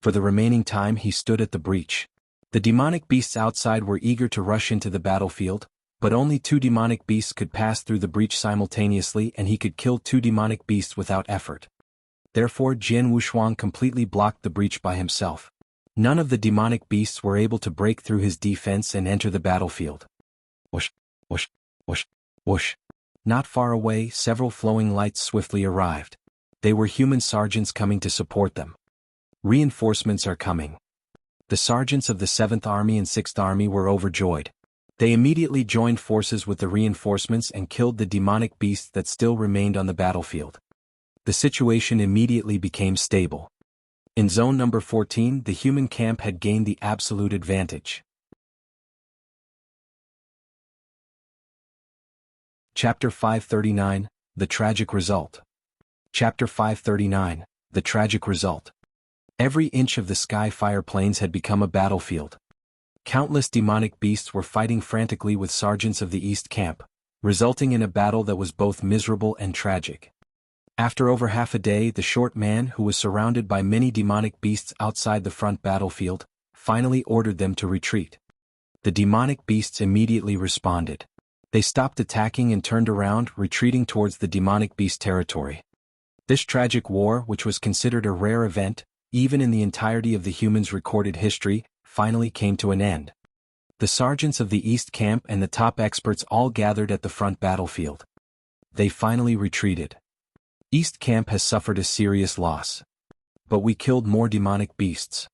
For the remaining time he stood at the breach. The demonic beasts outside were eager to rush into the battlefield, but only 2 demonic beasts could pass through the breach simultaneously, and he could kill 2 demonic beasts without effort. Therefore Jian Wushuang completely blocked the breach by himself. None of the demonic beasts were able to break through his defense and enter the battlefield. Whoosh, whoosh, whoosh, whoosh. Not far away, several flowing lights swiftly arrived. They were human sergeants coming to support them. Reinforcements are coming. The sergeants of the 7th Army and 6th Army were overjoyed. They immediately joined forces with the reinforcements and killed the demonic beasts that still remained on the battlefield. The situation immediately became stable. In zone number 14, the human camp had gained the absolute advantage. Chapter 539, The Tragic Result. Chapter 539, The Tragic Result. Every inch of the sky fire plains had become a battlefield. Countless demonic beasts were fighting frantically with sergeants of the East Camp, resulting in a battle that was both miserable and tragic. After over half a day, the short man, who was surrounded by many demonic beasts outside the front battlefield, finally ordered them to retreat. The demonic beasts immediately responded. They stopped attacking and turned around, retreating towards the demonic beast territory. This tragic war, which was considered a rare event, even in the entirety of the humans' recorded history, finally came to an end. The sergeants of the East Camp and the top experts all gathered at the front battlefield. They finally retreated. East Camp has suffered a serious loss. But we killed more demonic beasts.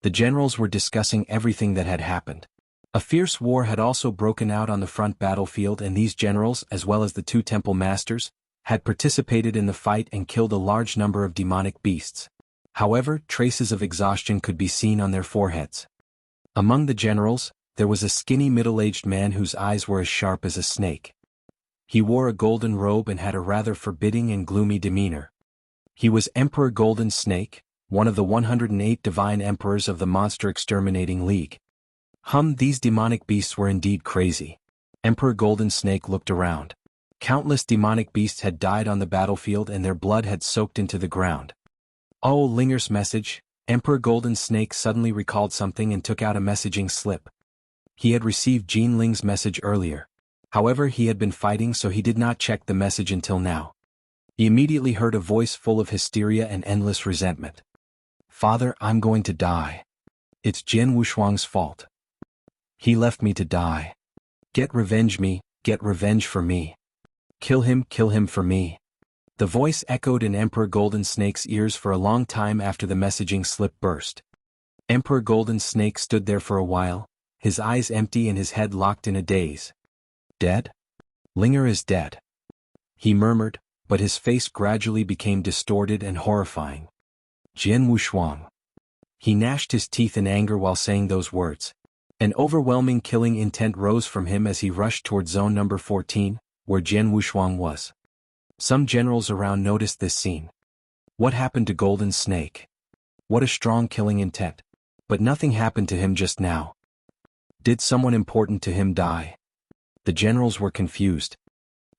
The generals were discussing everything that had happened. A fierce war had also broken out on the front battlefield, and these generals, as well as the 2 temple masters, had participated in the fight and killed a large number of demonic beasts. However, traces of exhaustion could be seen on their foreheads. Among the generals, there was a skinny middle-aged man whose eyes were as sharp as a snake. He wore a golden robe and had a rather forbidding and gloomy demeanor. He was Emperor Golden Snake, one of the 108 divine emperors of the Monster Exterminating League. These demonic beasts were indeed crazy. Emperor Golden Snake looked around. Countless demonic beasts had died on the battlefield and their blood had soaked into the ground. Oh, Linger's message. Emperor Golden Snake suddenly recalled something and took out a messaging slip. He had received Jian Ling's message earlier. However, he had been fighting, so he did not check the message until now. He immediately heard a voice full of hysteria and endless resentment. Father, I'm going to die. It's Jian Wushuang's fault. He left me to die. Get revenge for me. Kill him for me. The voice echoed in Emperor Golden Snake's ears for a long time after the messaging slip burst. Emperor Golden Snake stood there for a while, his eyes empty and his head locked in a daze. Dead? Linger is dead. He murmured, but his face gradually became distorted and horrifying. Jian Wushuang. He gnashed his teeth in anger while saying those words. An overwhelming killing intent rose from him as he rushed toward zone number 14, where Jian Wushuang was. Some generals around noticed this scene. What happened to Golden Snake? What a strong killing intent. But nothing happened to him just now. Did someone important to him die? The generals were confused.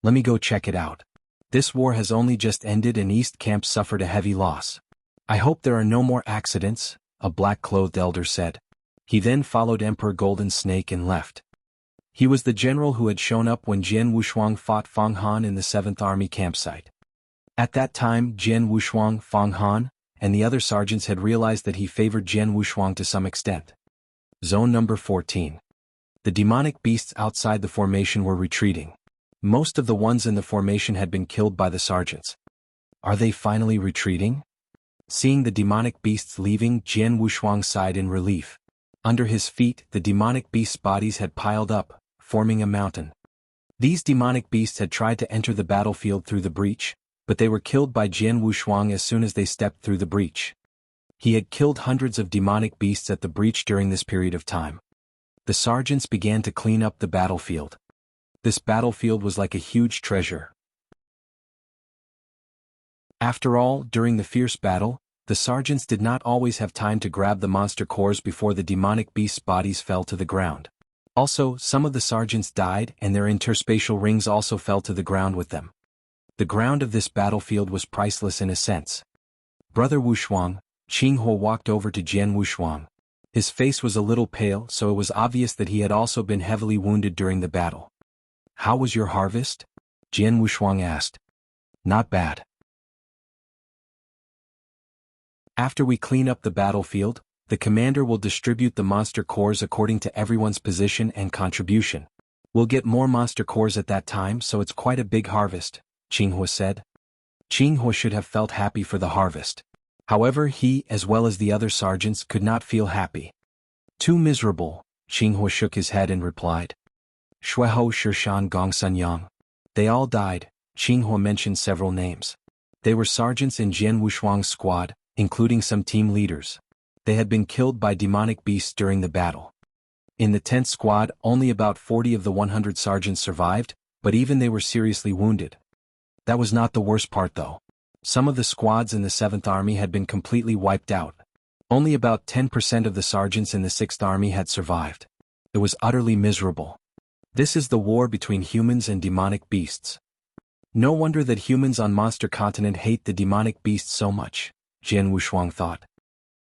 Let me go check it out. This war has only just ended and East Camp suffered a heavy loss. I hope there are no more accidents, a black-clothed elder said. He then followed Emperor Golden Snake and left. He was the general who had shown up when Jian Wushuang fought Fang Han in the 7th Army campsite. At that time, Jian Wushuang, Fang Han, and the other sergeants had realized that he favored Jian Wushuang to some extent. Zone number 14. The demonic beasts outside the formation were retreating. Most of the ones in the formation had been killed by the sergeants. Are they finally retreating? Seeing the demonic beasts leaving, Jian Wushuang sighed in relief. Under his feet, the demonic beasts' bodies had piled up, forming a mountain. These demonic beasts had tried to enter the battlefield through the breach, but they were killed by Jian Wushuang as soon as they stepped through the breach. He had killed hundreds of demonic beasts at the breach during this period of time. The sergeants began to clean up the battlefield. This battlefield was like a huge treasure. After all, during the fierce battle, the sergeants did not always have time to grab the monster cores before the demonic beasts' bodies fell to the ground. Also, some of the sergeants died and their interspatial rings also fell to the ground with them. The ground of this battlefield was priceless in a sense. Brother Wushuang, Jianghu walked over to Jian Wushuang. His face was a little pale, so it was obvious that he had also been heavily wounded during the battle. "How was your harvest?" Jian Wushuang asked. "Not bad. After we clean up the battlefield, the commander will distribute the monster cores according to everyone's position and contribution. We'll get more monster cores at that time, so it's quite a big harvest," Jianghu said. Jianghu should have felt happy for the harvest. However, he, as well as the other sergeants, could not feel happy. "Too miserable," Jianghu shook his head and replied. "Shueho Shirshan Gong Sun Yang. They all died." Jianghu mentioned several names. They were sergeants in Jian Wushuang's squad, including some team leaders. They had been killed by demonic beasts during the battle. In the 10th squad, only about 40 of the 100 sergeants survived, but even they were seriously wounded. That was not the worst part though. Some of the squads in the 7th Army had been completely wiped out. Only about 10% of the sergeants in the 6th Army had survived. It was utterly miserable. This is the war between humans and demonic beasts. No wonder that humans on Monster Continent hate the demonic beasts so much, Jian Wushuang thought.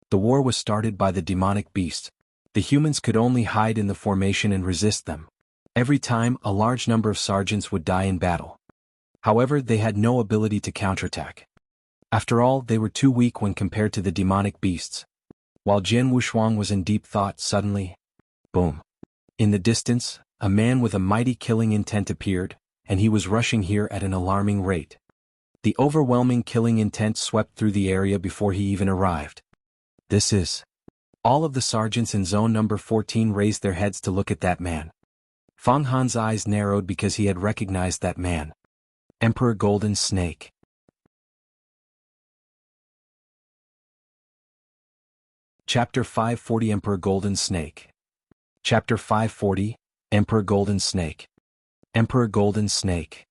The war was started by the demonic beasts. The humans could only hide in the formation and resist them. Every time, a large number of sergeants would die in battle. However, they had no ability to counterattack. After all, they were too weak when compared to the demonic beasts. While Jian Wushuang was in deep thought, suddenly, boom. In the distance, a man with a mighty killing intent appeared, and he was rushing here at an alarming rate. The overwhelming killing intent swept through the area before he even arrived. This is... All of the sergeants in zone number 14 raised their heads to look at that man. Fang Han's eyes narrowed because he had recognized that man. Emperor Golden Snake. Chapter 540 Emperor Golden Snake. Chapter 540, Emperor Golden Snake. Emperor Golden Snake.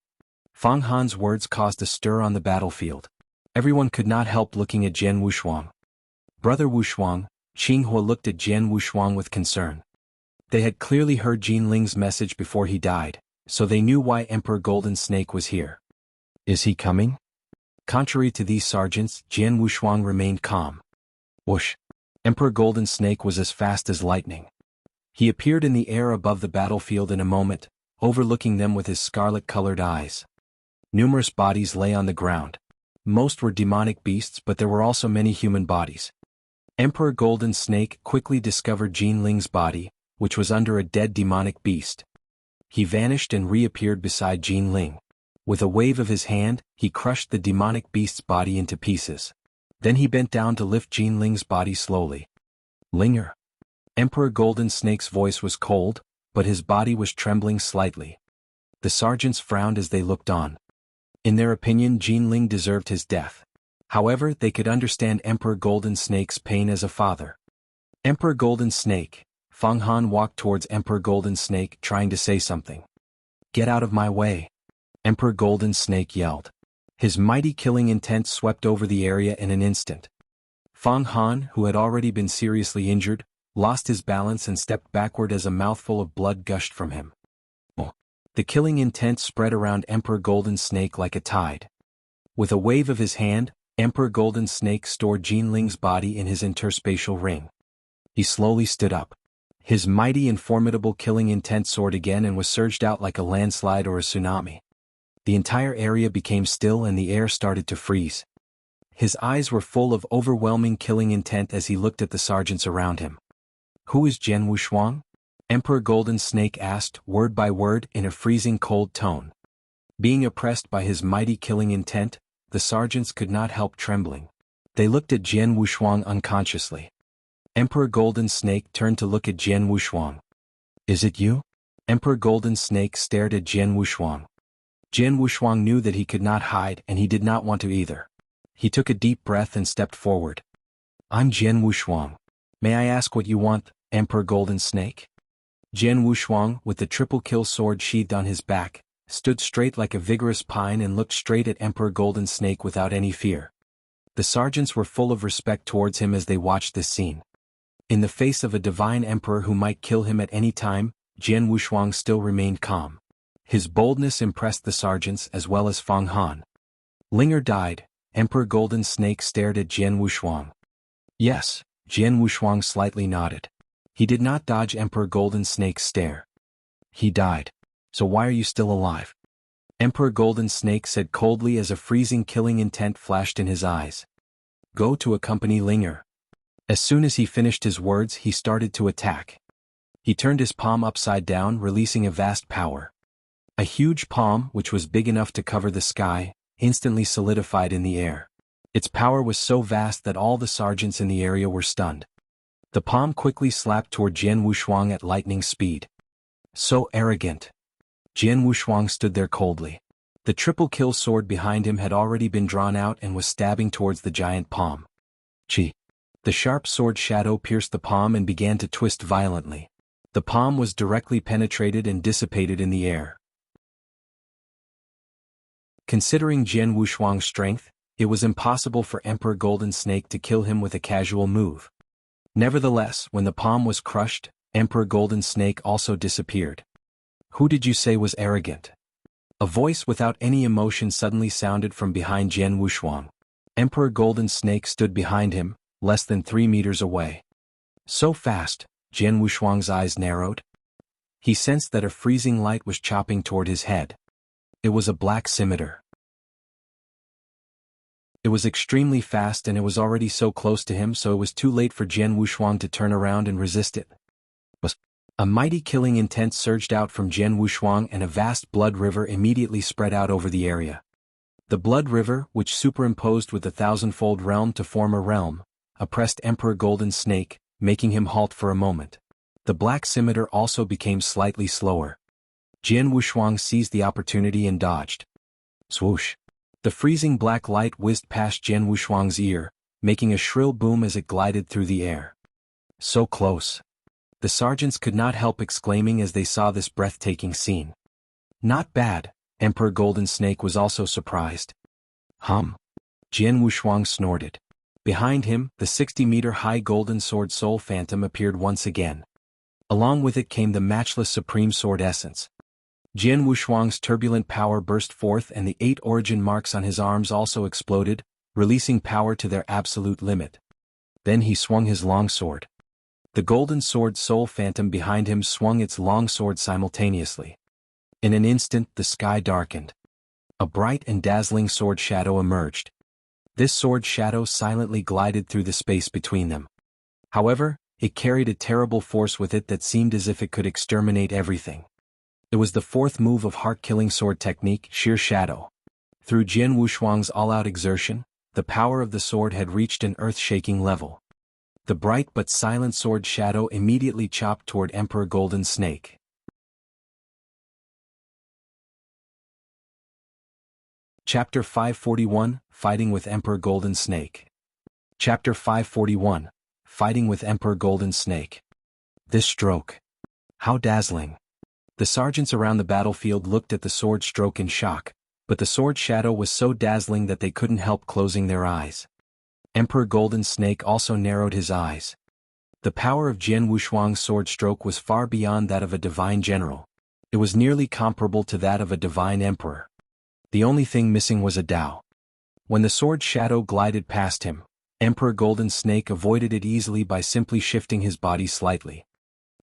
Fang Han's words caused a stir on the battlefield. Everyone could not help looking at Jian Wushuang. Brother Wushuang, Jianghu looked at Jian Wushuang with concern. They had clearly heard Jin Ling's message before he died, so they knew why Emperor Golden Snake was here. Is he coming? Contrary to these sergeants, Jian Wushuang remained calm. Whoosh! Emperor Golden Snake was as fast as lightning. He appeared in the air above the battlefield in a moment, overlooking them with his scarlet-colored eyes. Numerous bodies lay on the ground. Most were demonic beasts, but there were also many human bodies. Emperor Golden Snake quickly discovered Jin Ling's body, which was under a dead demonic beast. He vanished and reappeared beside Jin Ling. With a wave of his hand, he crushed the demonic beast's body into pieces. Then he bent down to lift Jin Ling's body slowly. Linger. Emperor Golden Snake's voice was cold, but his body was trembling slightly. The sergeants frowned as they looked on. In their opinion, Jin Ling deserved his death. However, they could understand Emperor Golden Snake's pain as a father. Emperor Golden Snake. Fang Han walked towards Emperor Golden Snake, trying to say something. "Get out of my way!" Emperor Golden Snake yelled. His mighty killing intent swept over the area in an instant. Fang Han, who had already been seriously injured, lost his balance and stepped backward as a mouthful of blood gushed from him. The killing intent spread around Emperor Golden Snake like a tide. With a wave of his hand, Emperor Golden Snake stored Jin Ling's body in his interspatial ring. He slowly stood up. His mighty and formidable killing intent soared again and was surged out like a landslide or a tsunami. The entire area became still and the air started to freeze. His eyes were full of overwhelming killing intent as he looked at the sergeants around him. "Who is Jian Wushuang?" Emperor Golden Snake asked, word by word, in a freezing cold tone. Being oppressed by his mighty killing intent, the sergeants could not help trembling. They looked at Jian Wushuang unconsciously. Emperor Golden Snake turned to look at Jian Wushuang. "Is it you?" Emperor Golden Snake stared at Jian Wushuang. Jian Wushuang knew that he could not hide and he did not want to either. He took a deep breath and stepped forward. "I'm Jian Wushuang. May I ask what you want, Emperor Golden Snake?" Jian Wushuang, with the triple kill sword sheathed on his back, stood straight like a vigorous pine and looked straight at Emperor Golden Snake without any fear. The sergeants were full of respect towards him as they watched this scene. In the face of a divine emperor who might kill him at any time, Jian Wushuang still remained calm. His boldness impressed the sergeants as well as Fang Han. Linger died. Emperor Golden Snake stared at Jian Wushuang. Yes, Jian Wushuang slightly nodded. He did not dodge Emperor Golden Snake's stare. He died. So why are you still alive? Emperor Golden Snake said coldly as a freezing killing intent flashed in his eyes. Go to accompany Linger. As soon as he finished his words, he started to attack. He turned his palm upside down, releasing a vast power. A huge palm, which was big enough to cover the sky, instantly solidified in the air. Its power was so vast that all the sergeants in the area were stunned. The palm quickly slapped toward Jian Wushuang at lightning speed. So arrogant. Jian Wushuang stood there coldly. The triple kill sword behind him had already been drawn out and was stabbing towards the giant palm. Chi. The sharp sword shadow pierced the palm and began to twist violently. The palm was directly penetrated and dissipated in the air. Considering Jian Wushuang's strength, it was impossible for Emperor Golden Snake to kill him with a casual move. Nevertheless, when the palm was crushed, Emperor Golden Snake also disappeared. Who did you say was arrogant? A voice without any emotion suddenly sounded from behind Jian Wushuang. Emperor Golden Snake stood behind him, less than 3 meters away. So fast, Jian Wushuang's eyes narrowed. He sensed that a freezing light was chopping toward his head. It was a black scimitar. It was extremely fast and it was already so close to him, so it was too late for Jian Wushuang to turn around and resist it. A mighty killing intent surged out from Jian Wushuang and a vast blood river immediately spread out over the area. The blood river, which superimposed with the thousandfold realm to form a realm, oppressed Emperor Golden Snake, making him halt for a moment. The black scimitar also became slightly slower. Jian Wushuang seized the opportunity and dodged. Swoosh! The freezing black light whizzed past Jian Wushuang's ear, making a shrill boom as it glided through the air. So close! The sergeants could not help exclaiming as they saw this breathtaking scene. Not bad, Emperor Golden Snake was also surprised. Jian Wushuang snorted. Behind him, the 60-meter-high golden sword Soul Phantom appeared once again. Along with it came the matchless Supreme Sword Essence. Jian Wushuang's turbulent power burst forth and the 8 origin marks on his arms also exploded, releasing power to their absolute limit. Then he swung his longsword. The golden sword Soul Phantom behind him swung its longsword simultaneously. In an instant the sky darkened. A bright and dazzling sword shadow emerged. This sword shadow silently glided through the space between them. However, it carried a terrible force with it that seemed as if it could exterminate everything. It was the 4th move of heart-killing sword technique, Sheer Shadow. Through Jian Wushuang's all-out exertion, the power of the sword had reached an earth-shaking level. The bright but silent sword shadow immediately chopped toward Emperor Golden Snake. Chapter 541, Fighting with Emperor Golden Snake. Chapter 541, Fighting with Emperor Golden Snake. This stroke. How dazzling. The sergeants around the battlefield looked at the sword stroke in shock, but the sword shadow was so dazzling that they couldn't help closing their eyes. Emperor Golden Snake also narrowed his eyes. The power of Jian Wushuang's sword stroke was far beyond that of a divine general. It was nearly comparable to that of a divine emperor. The only thing missing was a Dao. When the sword shadow glided past him, Emperor Golden Snake avoided it easily by simply shifting his body slightly.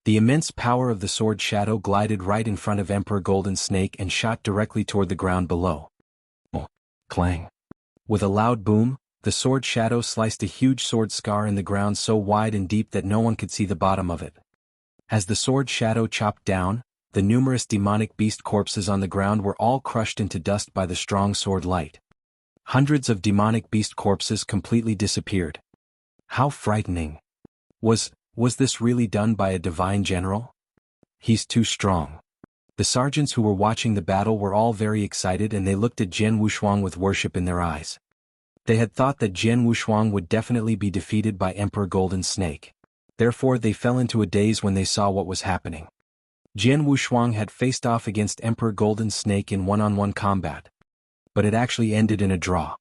The immense power of the sword shadow glided right in front of Emperor Golden Snake and shot directly toward the ground below. Oh! Clang! With a loud boom, the sword shadow sliced a huge sword scar in the ground so wide and deep that no one could see the bottom of it. As the sword shadow chopped down, the numerous demonic beast corpses on the ground were all crushed into dust by the strong sword light. Hundreds of demonic beast corpses completely disappeared. How frightening! Was this really done by a divine general? He's too strong. The sergeants who were watching the battle were all very excited and they looked at Jian Wushuang with worship in their eyes. They had thought that Jian Wushuang would definitely be defeated by Emperor Golden Snake. Therefore they fell into a daze when they saw what was happening. Jian Wushuang had faced off against Emperor Golden Snake in one-on-one combat. But it actually ended in a draw.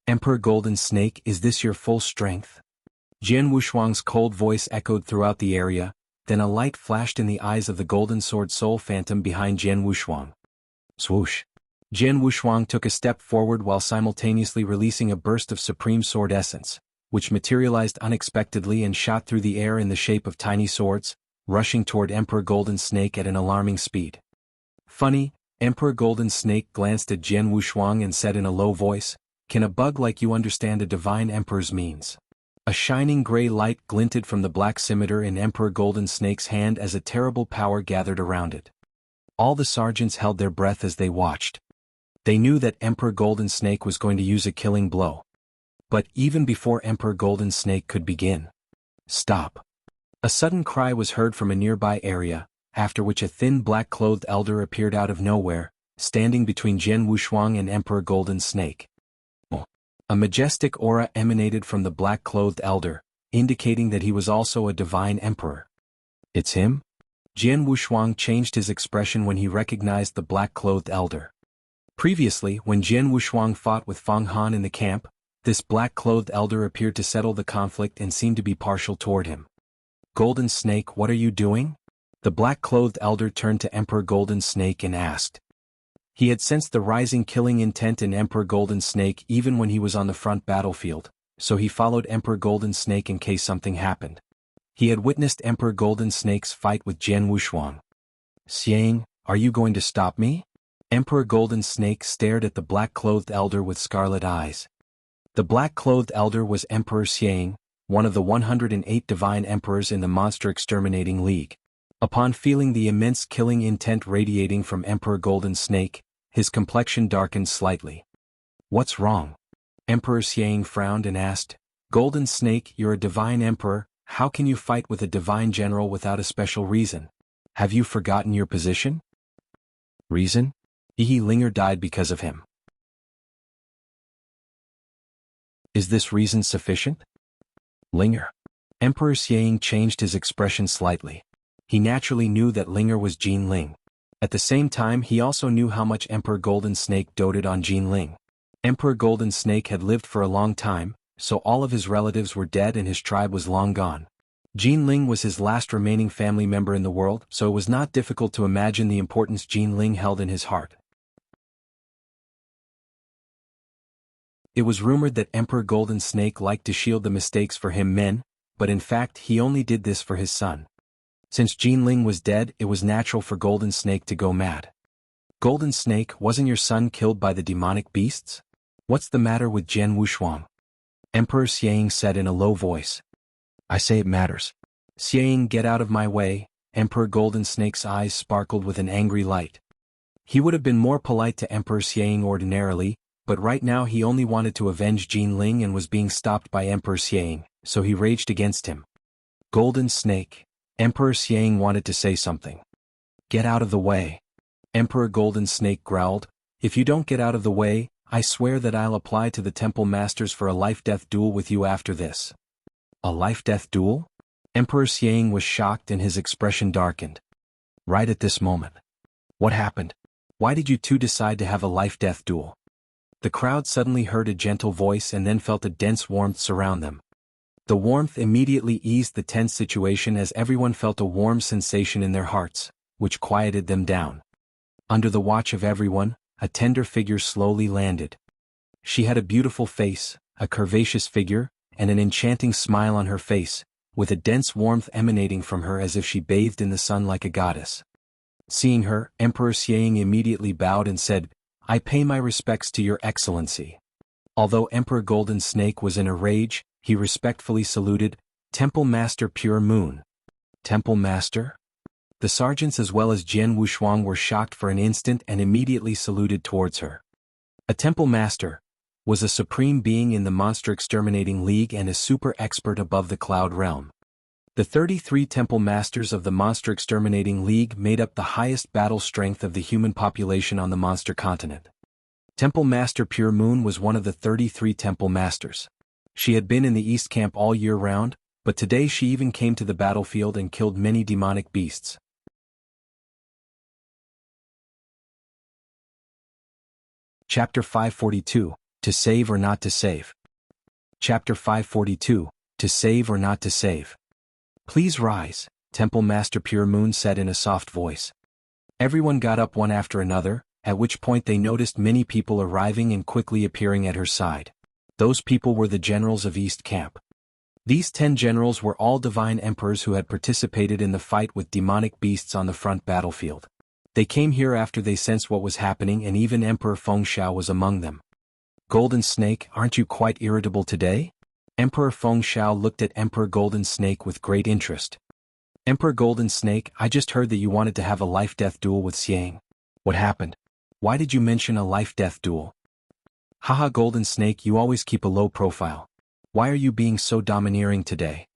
Emperor Golden Snake, is this your full strength? Jian Wushuang's cold voice echoed throughout the area, then a light flashed in the eyes of the Golden Sword Soul Phantom behind Jian Wushuang. Swoosh! Jian Wushuang took a step forward while simultaneously releasing a burst of Supreme Sword Essence, which materialized unexpectedly and shot through the air in the shape of tiny swords, rushing toward Emperor Golden Snake at an alarming speed. Funny, Emperor Golden Snake glanced at Jian Wushuang and said in a low voice, "Can a bug like you understand a divine emperor's means?" A shining gray light glinted from the black scimitar in Emperor Golden Snake's hand as a terrible power gathered around it. All the sergeants held their breath as they watched. They knew that Emperor Golden Snake was going to use a killing blow. But even before Emperor Golden Snake could begin, "Stop!" A sudden cry was heard from a nearby area, after which a thin black-clothed elder appeared out of nowhere, standing between Jian Wushuang and Emperor Golden Snake. A majestic aura emanated from the black-clothed elder, indicating that he was also a divine emperor. "It's him?" Jian Wushuang changed his expression when he recognized the black-clothed elder. Previously, when Jian Wushuang fought with Fang Han in the camp, this black-clothed elder appeared to settle the conflict and seemed to be partial toward him. "Golden Snake, what are you doing?" The black-clothed elder turned to Emperor Golden Snake and asked. He had sensed the rising killing intent in Emperor Golden Snake even when he was on the front battlefield, so he followed Emperor Golden Snake in case something happened. He had witnessed Emperor Golden Snake's fight with Jian Wushuang. "Xiang, are you going to stop me?" Emperor Golden Snake stared at the black-clothed elder with scarlet eyes. The black-clothed elder was Emperor Xiang, one of the 108 divine emperors in the Monster Exterminating League. Upon feeling the immense killing intent radiating from Emperor Golden Snake, his complexion darkened slightly. "What's wrong?" Emperor Xiang frowned and asked. "Golden Snake, you're a divine emperor, how can you fight with a divine general without a special reason? Have you forgotten your position?" "Reason? Yi Linger died because of him. Is this reason sufficient?" "Linger." Emperor Xiang changed his expression slightly. He naturally knew that Linger was Jian Ling. At the same time he also knew how much Emperor Golden Snake doted on Jian Ling. Emperor Golden Snake had lived for a long time, so all of his relatives were dead and his tribe was long gone. Jian Ling was his last remaining family member in the world, so it was not difficult to imagine the importance Jian Ling held in his heart. It was rumored that Emperor Golden Snake liked to shield the mistakes for him men, but in fact he only did this for his son. Since Jian Ling was dead, it was natural for Golden Snake to go mad. "Golden Snake, wasn't your son killed by the demonic beasts? What's the matter with Jian Wushuang?" Emperor Xiang said in a low voice. "I say it matters." "Xiang, get out of my way." Emperor Golden Snake's eyes sparkled with an angry light. He would have been more polite to Emperor Xiang ordinarily, but right now he only wanted to avenge Jian Ling and was being stopped by Emperor Xiang, so he raged against him. "Golden Snake." Emperor Xiang wanted to say something. "Get out of the way." Emperor Golden Snake growled. "If you don't get out of the way, I swear that I'll apply to the Temple Masters for a life-death duel with you after this." "A life-death duel?" Emperor Xiang was shocked and his expression darkened. "Right at this moment. What happened? Why did you two decide to have a life-death duel?" The crowd suddenly heard a gentle voice and then felt a dense warmth surround them. The warmth immediately eased the tense situation as everyone felt a warm sensation in their hearts, which quieted them down. Under the watch of everyone, a tender figure slowly landed. She had a beautiful face, a curvaceous figure, and an enchanting smile on her face, with a dense warmth emanating from her as if she bathed in the sun like a goddess. Seeing her, Emperor Xiang immediately bowed and said, "I pay my respects to your excellency." Although Emperor Golden Snake was in a rage, he respectfully saluted, "Temple Master Pure Moon." "Temple Master?" The sergeants as well as Jian Wushuang were shocked for an instant and immediately saluted towards her. A Temple Master was a supreme being in the Monster Exterminating League and a super expert above the Cloud Realm. The 33 Temple Masters of the Monster Exterminating League made up the highest battle strength of the human population on the Monster Continent. Temple Master Pure Moon was one of the 33 Temple Masters. She had been in the East Camp all year round, but today she even came to the battlefield and killed many demonic beasts. Chapter 542, To Save or Not to Save. Chapter 542, To Save or Not to Save. Please rise, Temple Master Pure Moon said in a soft voice. Everyone got up one after another, at which point they noticed many people arriving and quickly appearing at her side. Those people were the generals of East Camp. These 10 generals were all divine emperors who had participated in the fight with demonic beasts on the front battlefield. They came here after they sensed what was happening, and even Emperor Fengxiao was among them. Golden Snake, aren't you quite irritable today? Emperor Fengxiao looked at Emperor Golden Snake with great interest. Emperor Golden Snake, I just heard that you wanted to have a life-death duel with Jiang. What happened? Why did you mention a life-death duel? Haha, Golden Snake, you always keep a low profile. Why are you being so domineering today?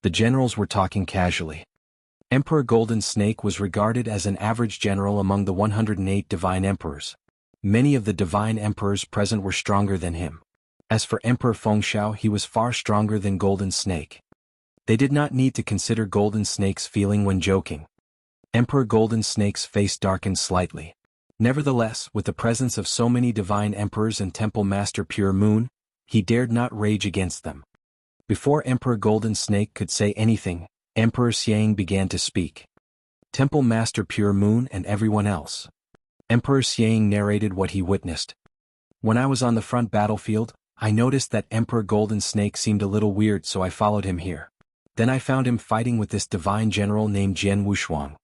The generals were talking casually. Emperor Golden Snake was regarded as an average general among the 108 divine emperors. Many of the divine emperors present were stronger than him. As for Emperor Fengxiao, he was far stronger than Golden Snake. They did not need to consider Golden Snake's feeling when joking. Emperor Golden Snake's face darkened slightly. Nevertheless, with the presence of so many divine emperors and Temple Master Pure Moon, he dared not rage against them. Before Emperor Golden Snake could say anything, Emperor Jiang began to speak. Temple Master Pure Moon and everyone else. Emperor Jiang narrated what he witnessed. When I was on the front battlefield, I noticed that Emperor Golden Snake seemed a little weird, so I followed him here. Then I found him fighting with this divine general named Jian Wushuang.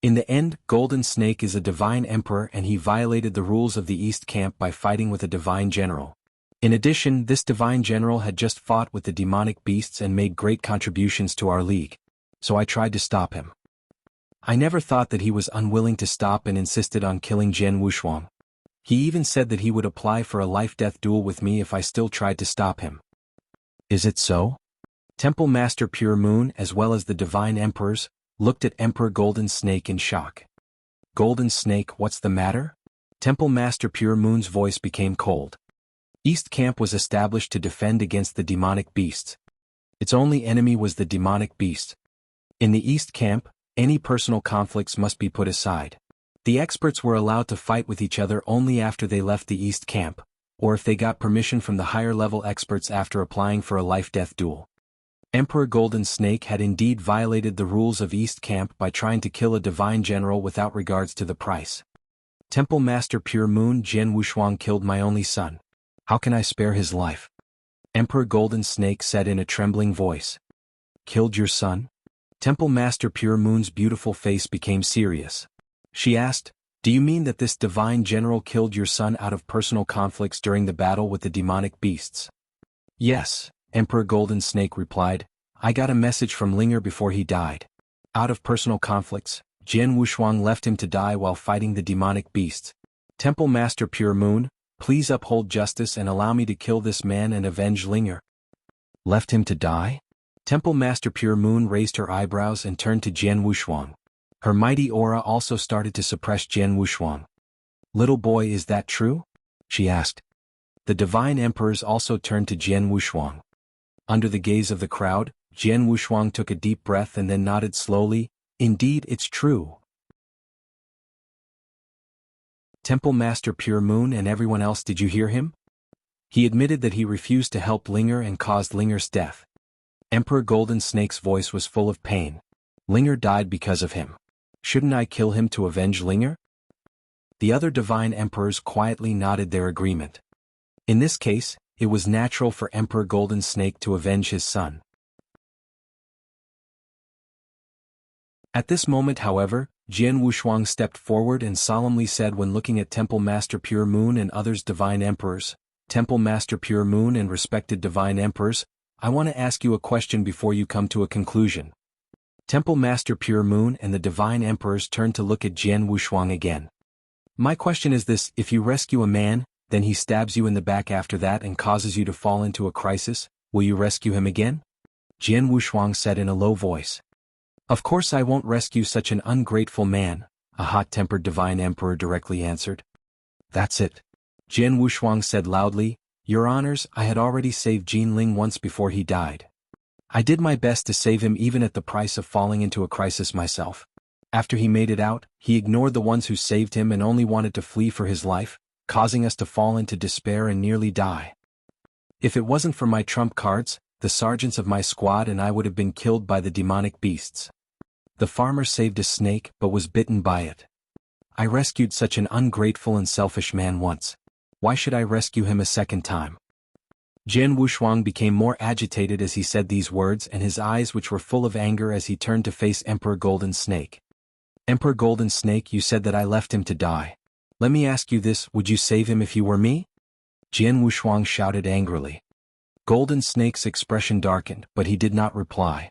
In the end, Golden Snake is a divine emperor and he violated the rules of the East Camp by fighting with a divine general. In addition, this divine general had just fought with the demonic beasts and made great contributions to our league. So I tried to stop him. I never thought that he was unwilling to stop and insisted on killing Jian Wushuang. He even said that he would apply for a life-death duel with me if I still tried to stop him. Is it so? Temple Master Pure Moon, as well as the divine emperors, looked at Emperor Golden Snake in shock. Golden Snake, what's the matter? Temple Master Pure Moon's voice became cold. East Camp was established to defend against the demonic beasts. Its only enemy was the demonic beast. In the East Camp, any personal conflicts must be put aside. The experts were allowed to fight with each other only after they left the East Camp, or if they got permission from the higher-level experts after applying for a life-death duel. Emperor Golden Snake had indeed violated the rules of East Camp by trying to kill a divine general without regards to the price. Temple Master Pure Moon Jian Wushuang killed my only son. How can I spare his life? Emperor Golden Snake said in a trembling voice. Killed your son? Temple Master Pure Moon's beautiful face became serious. She asked, do you mean that this divine general killed your son out of personal conflicts during the battle with the demonic beasts? Yes, Emperor Golden Snake replied. I got a message from Linger before he died. Out of personal conflicts, Jian Wushuang left him to die while fighting the demonic beasts. Temple Master Pure Moon, please uphold justice and allow me to kill this man and avenge Linger. Left him to die? Temple Master Pure Moon raised her eyebrows and turned to Jian Wushuang. Her mighty aura also started to suppress Jian Wushuang. Little boy, is that true? She asked. The divine emperors also turned to Jian Wushuang. Under the gaze of the crowd, Jian Wushuang took a deep breath and then nodded slowly. Indeed, it's true. Temple Master Pure Moon and everyone else, did you hear him? He admitted that he refused to help Linger and caused Linger's death. Emperor Golden Snake's voice was full of pain. Linger died because of him. Shouldn't I kill him to avenge Linger? The other divine emperors quietly nodded their agreement. In this case, it was natural for Emperor Golden Snake to avenge his son. At this moment, however, Jian Wushuang stepped forward and solemnly said when looking at Temple Master Pure Moon and others divine emperors, Temple Master Pure Moon and respected divine emperors, I want to ask you a question before you come to a conclusion. Temple Master Pure Moon and the divine emperors turned to look at Jian Wushuang again. My question is this: if you rescue a man, then he stabs you in the back after that and causes you to fall into a crisis, will you rescue him again? Jian Wushuang said in a low voice. Of course I won't rescue such an ungrateful man, a hot-tempered divine emperor directly answered. That's it. Jian Wushuang said loudly, Your Honors, I had already saved Jinling once before he died. I did my best to save him even at the price of falling into a crisis myself. After he made it out, he ignored the ones who saved him and only wanted to flee for his life, causing us to fall into despair and nearly die. If it wasn't for my trump cards, the sergeants of my squad and I would have been killed by the demonic beasts. The farmer saved a snake but was bitten by it. I rescued such an ungrateful and selfish man once. Why should I rescue him a second time? Jian Wushuang became more agitated as he said these words, and his eyes which were full of anger as he turned to face Emperor Golden Snake. Emperor Golden Snake, you said that I left him to die. Let me ask you this, would you save him if you were me? Jian Wushuang shouted angrily. Golden Snake's expression darkened, but he did not reply.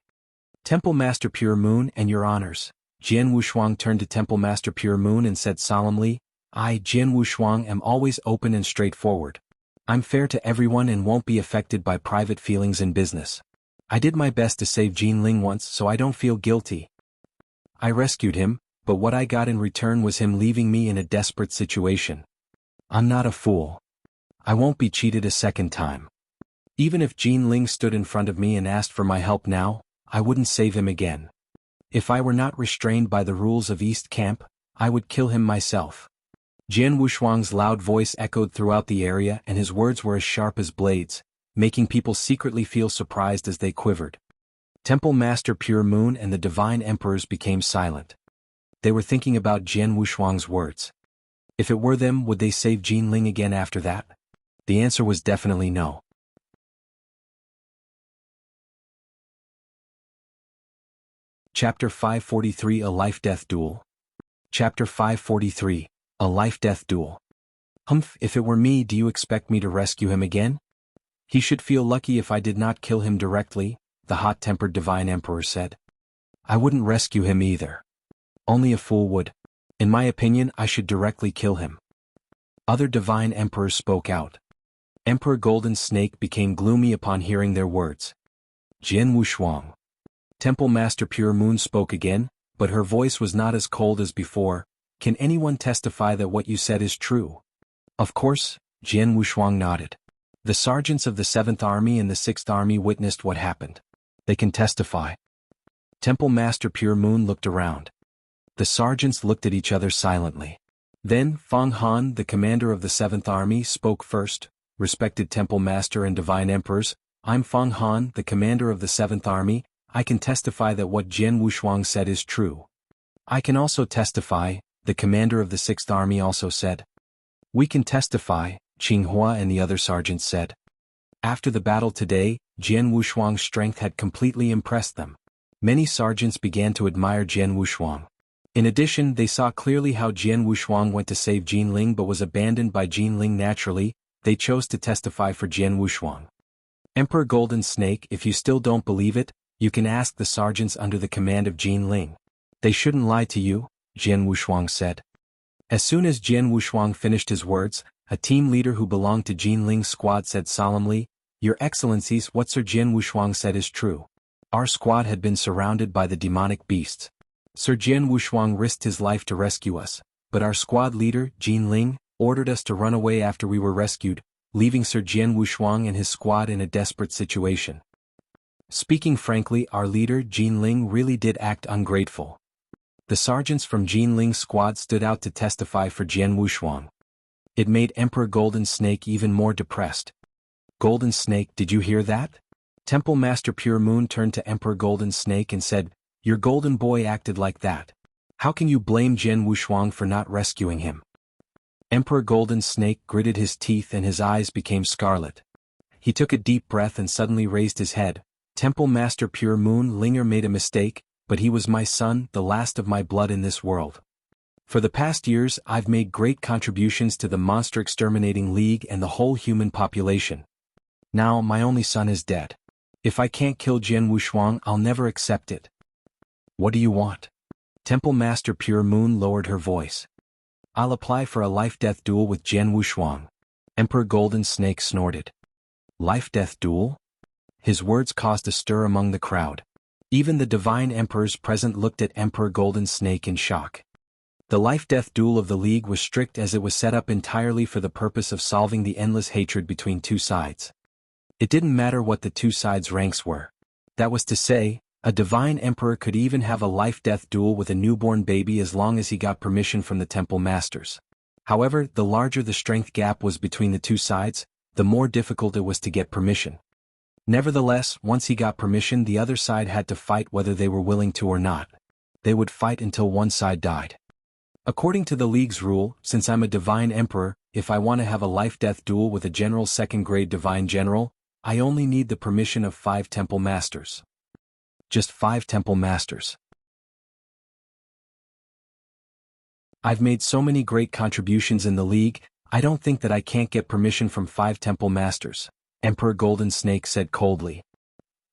Temple Master Pure Moon and your honors. Jian Wushuang turned to Temple Master Pure Moon and said solemnly, I, Jian Wushuang, am always open and straightforward. I'm fair to everyone and won't be affected by private feelings in business. I did my best to save Jinling once, so I don't feel guilty. I rescued him, but what I got in return was him leaving me in a desperate situation. I'm not a fool. I won't be cheated a second time. Even if Jinling stood in front of me and asked for my help now, I wouldn't save him again. If I were not restrained by the rules of East Camp, I would kill him myself. Jian Wushuang's loud voice echoed throughout the area, and his words were as sharp as blades, making people secretly feel surprised as they quivered. Temple Master Pure Moon and the Divine Emperors became silent. They were thinking about Jian Wushuang's words. If it were them, would they save Jinling again after that? The answer was definitely no. Chapter 543, A Life-Death Duel. Chapter 543, A Life-Death Duel. Humph, if it were me, do you expect me to rescue him again? He should feel lucky if I did not kill him directly, the hot-tempered Divine Emperor said. I wouldn't rescue him either. Only a fool would. In my opinion, I should directly kill him. Other Divine Emperors spoke out. Emperor Golden Snake became gloomy upon hearing their words. Jian Wushuang. Temple Master Pure Moon spoke again, but her voice was not as cold as before. Can anyone testify that what you said is true? Of course, Jian Wushuang nodded. The sergeants of the 7th Army and the 6th Army witnessed what happened. They can testify. Temple Master Pure Moon looked around. The sergeants looked at each other silently. Then, Feng Han, the commander of the 7th Army, spoke first. Respected Temple Master and Divine Emperors, I'm Feng Han, the commander of the 7th Army. I can testify that what Jian Wushuang said is true. I can also testify, the commander of the 6th Army also said. We can testify, Qinghua and the other sergeants said. After the battle today, Jian Wushuang's strength had completely impressed them. Many sergeants began to admire Jian Wushuang. In addition, they saw clearly how Jian Wushuang went to save Jinling but was abandoned by Jinling naturally. They chose to testify for Jian Wushuang. Emperor Golden Snake, if you still don't believe it, you can ask the sergeants under the command of Jinling. They shouldn't lie to you, Jian Wushuang said. As soon as Jian Wushuang finished his words, a team leader who belonged to Jinling's squad said solemnly, Your Excellencies, what Sir Jian Wushuang said is true. Our squad had been surrounded by the demonic beasts. Sir Jian Wushuang risked his life to rescue us, but our squad leader, Jinling, ordered us to run away after we were rescued, leaving Sir Jian Wushuang and his squad in a desperate situation. Speaking frankly, our leader, Jinling, really did act ungrateful. The sergeants from Jinling's squad stood out to testify for Jian Wushuang. It made Emperor Golden Snake even more depressed. Golden Snake, did you hear that? Temple Master Pure Moon turned to Emperor Golden Snake and said, Your golden boy acted like that. How can you blame Jian Wushuang for not rescuing him? Emperor Golden Snake gritted his teeth and his eyes became scarlet. He took a deep breath and suddenly raised his head. Temple Master Pure Moon Linger made a mistake, but he was my son, the last of my blood in this world. For the past years I've made great contributions to the Monster Exterminating League and the whole human population. Now my only son is dead. If I can't kill Jian Wushuang, I'll never accept it. What do you want? Temple Master Pure Moon lowered her voice. I'll apply for a life-death duel with Jian Wushuang. Emperor Golden Snake snorted. Life-death duel? His words caused a stir among the crowd. Even the Divine Emperors present looked at Emperor Golden Snake in shock. The life-death duel of the League was strict as it was set up entirely for the purpose of solving the endless hatred between two sides. It didn't matter what the two sides' ranks were. That was to say, a Divine Emperor could even have a life-death duel with a newborn baby as long as he got permission from the Temple Masters. However, the larger the strength gap was between the two sides, the more difficult it was to get permission. Nevertheless, once he got permission, the other side had to fight whether they were willing to or not. They would fight until one side died. According to the League's rule, since I'm a Divine Emperor, if I want to have a life-death duel with a general second-grade Divine General, I only need the permission of 5 Temple Masters. Just 5 Temple Masters. I've made so many great contributions in the League, I don't think that I can't get permission from 5 Temple Masters, Emperor Golden Snake said coldly.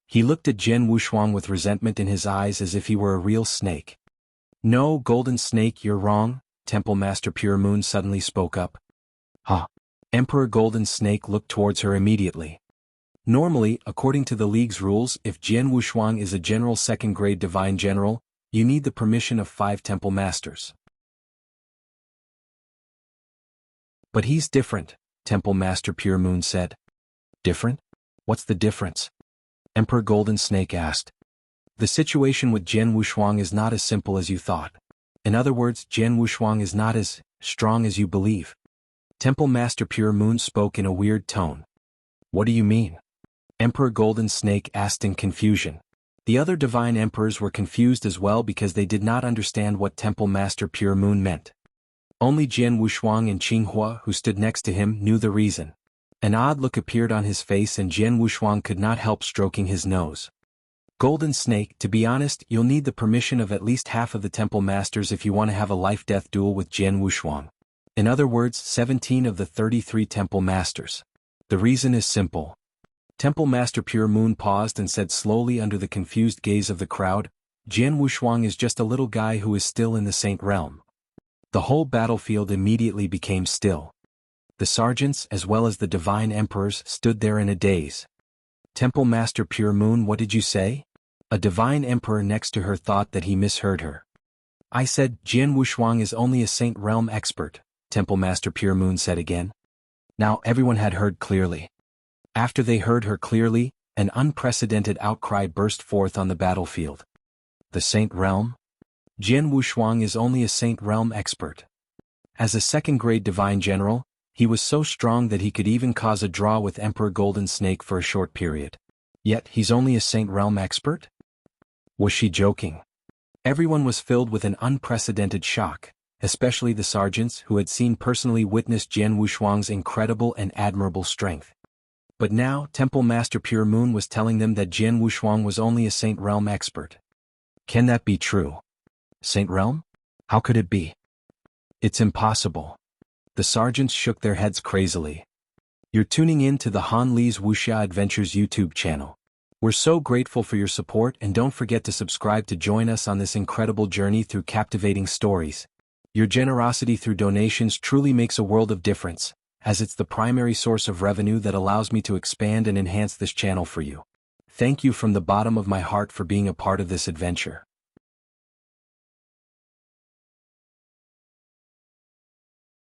He looked at Jian Wushuang with resentment in his eyes as if he were a real snake. No, Golden Snake, you're wrong, Temple Master Pure Moon suddenly spoke up. Huh. Emperor Golden Snake looked towards her immediately. Normally, according to the League's rules, if Jian Wushuang is a general second-grade Divine General, you need the permission of 5 Temple Masters. But he's different, Temple Master Pure Moon said. Different? What's the difference? Emperor Golden Snake asked. The situation with Jian Wushuang is not as simple as you thought. In other words, Jian Wushuang is not as strong as you believe. Temple Master Pure Moon spoke in a weird tone. What do you mean? Emperor Golden Snake asked in confusion. The other Divine Emperors were confused as well because they did not understand what Temple Master Pure Moon meant. Only Jian Wushuang and Qinghua, who stood next to him, knew the reason. An odd look appeared on his face and Jian Wushuang could not help stroking his nose. Golden Snake, to be honest, you'll need the permission of at least half of the Temple Masters if you want to have a life-death duel with Jian Wushuang. In other words, 17 of the 33 Temple Masters. The reason is simple. Temple Master Pure Moon paused and said slowly under the confused gaze of the crowd, Jian Wushuang is just a little guy who is still in the Saint Realm. The whole battlefield immediately became still. The sergeants as well as the Divine Emperors stood there in a daze. Temple Master Pure Moon, what did you say? A Divine Emperor next to her thought that he misheard her. I said, Jian Wushuang is only a Saint Realm expert, Temple Master Pure Moon said again. Now everyone had heard clearly. After they heard her clearly, an unprecedented outcry burst forth on the battlefield. The Saint Realm? Jian Wushuang is only a Saint Realm expert. As a second-grade Divine General, he was so strong that he could even cause a draw with Emperor Golden Snake for a short period. Yet he's only a Saint Realm expert? Was she joking? Everyone was filled with an unprecedented shock, especially the sergeants who had seen personally witnessed Jian Wushuang's incredible and admirable strength. But now Temple Master Pure Moon was telling them that Jian Wushuang was only a Saint Realm expert. Can that be true? Saint Realm? How could it be? It's impossible. The sergeants shook their heads crazily. You're tuning in to the Han Li's Wuxia Adventures YouTube channel. We're so grateful for your support and don't forget to subscribe to join us on this incredible journey through captivating stories. Your generosity through donations truly makes a world of difference, as it's the primary source of revenue that allows me to expand and enhance this channel for you. Thank you from the bottom of my heart for being a part of this adventure.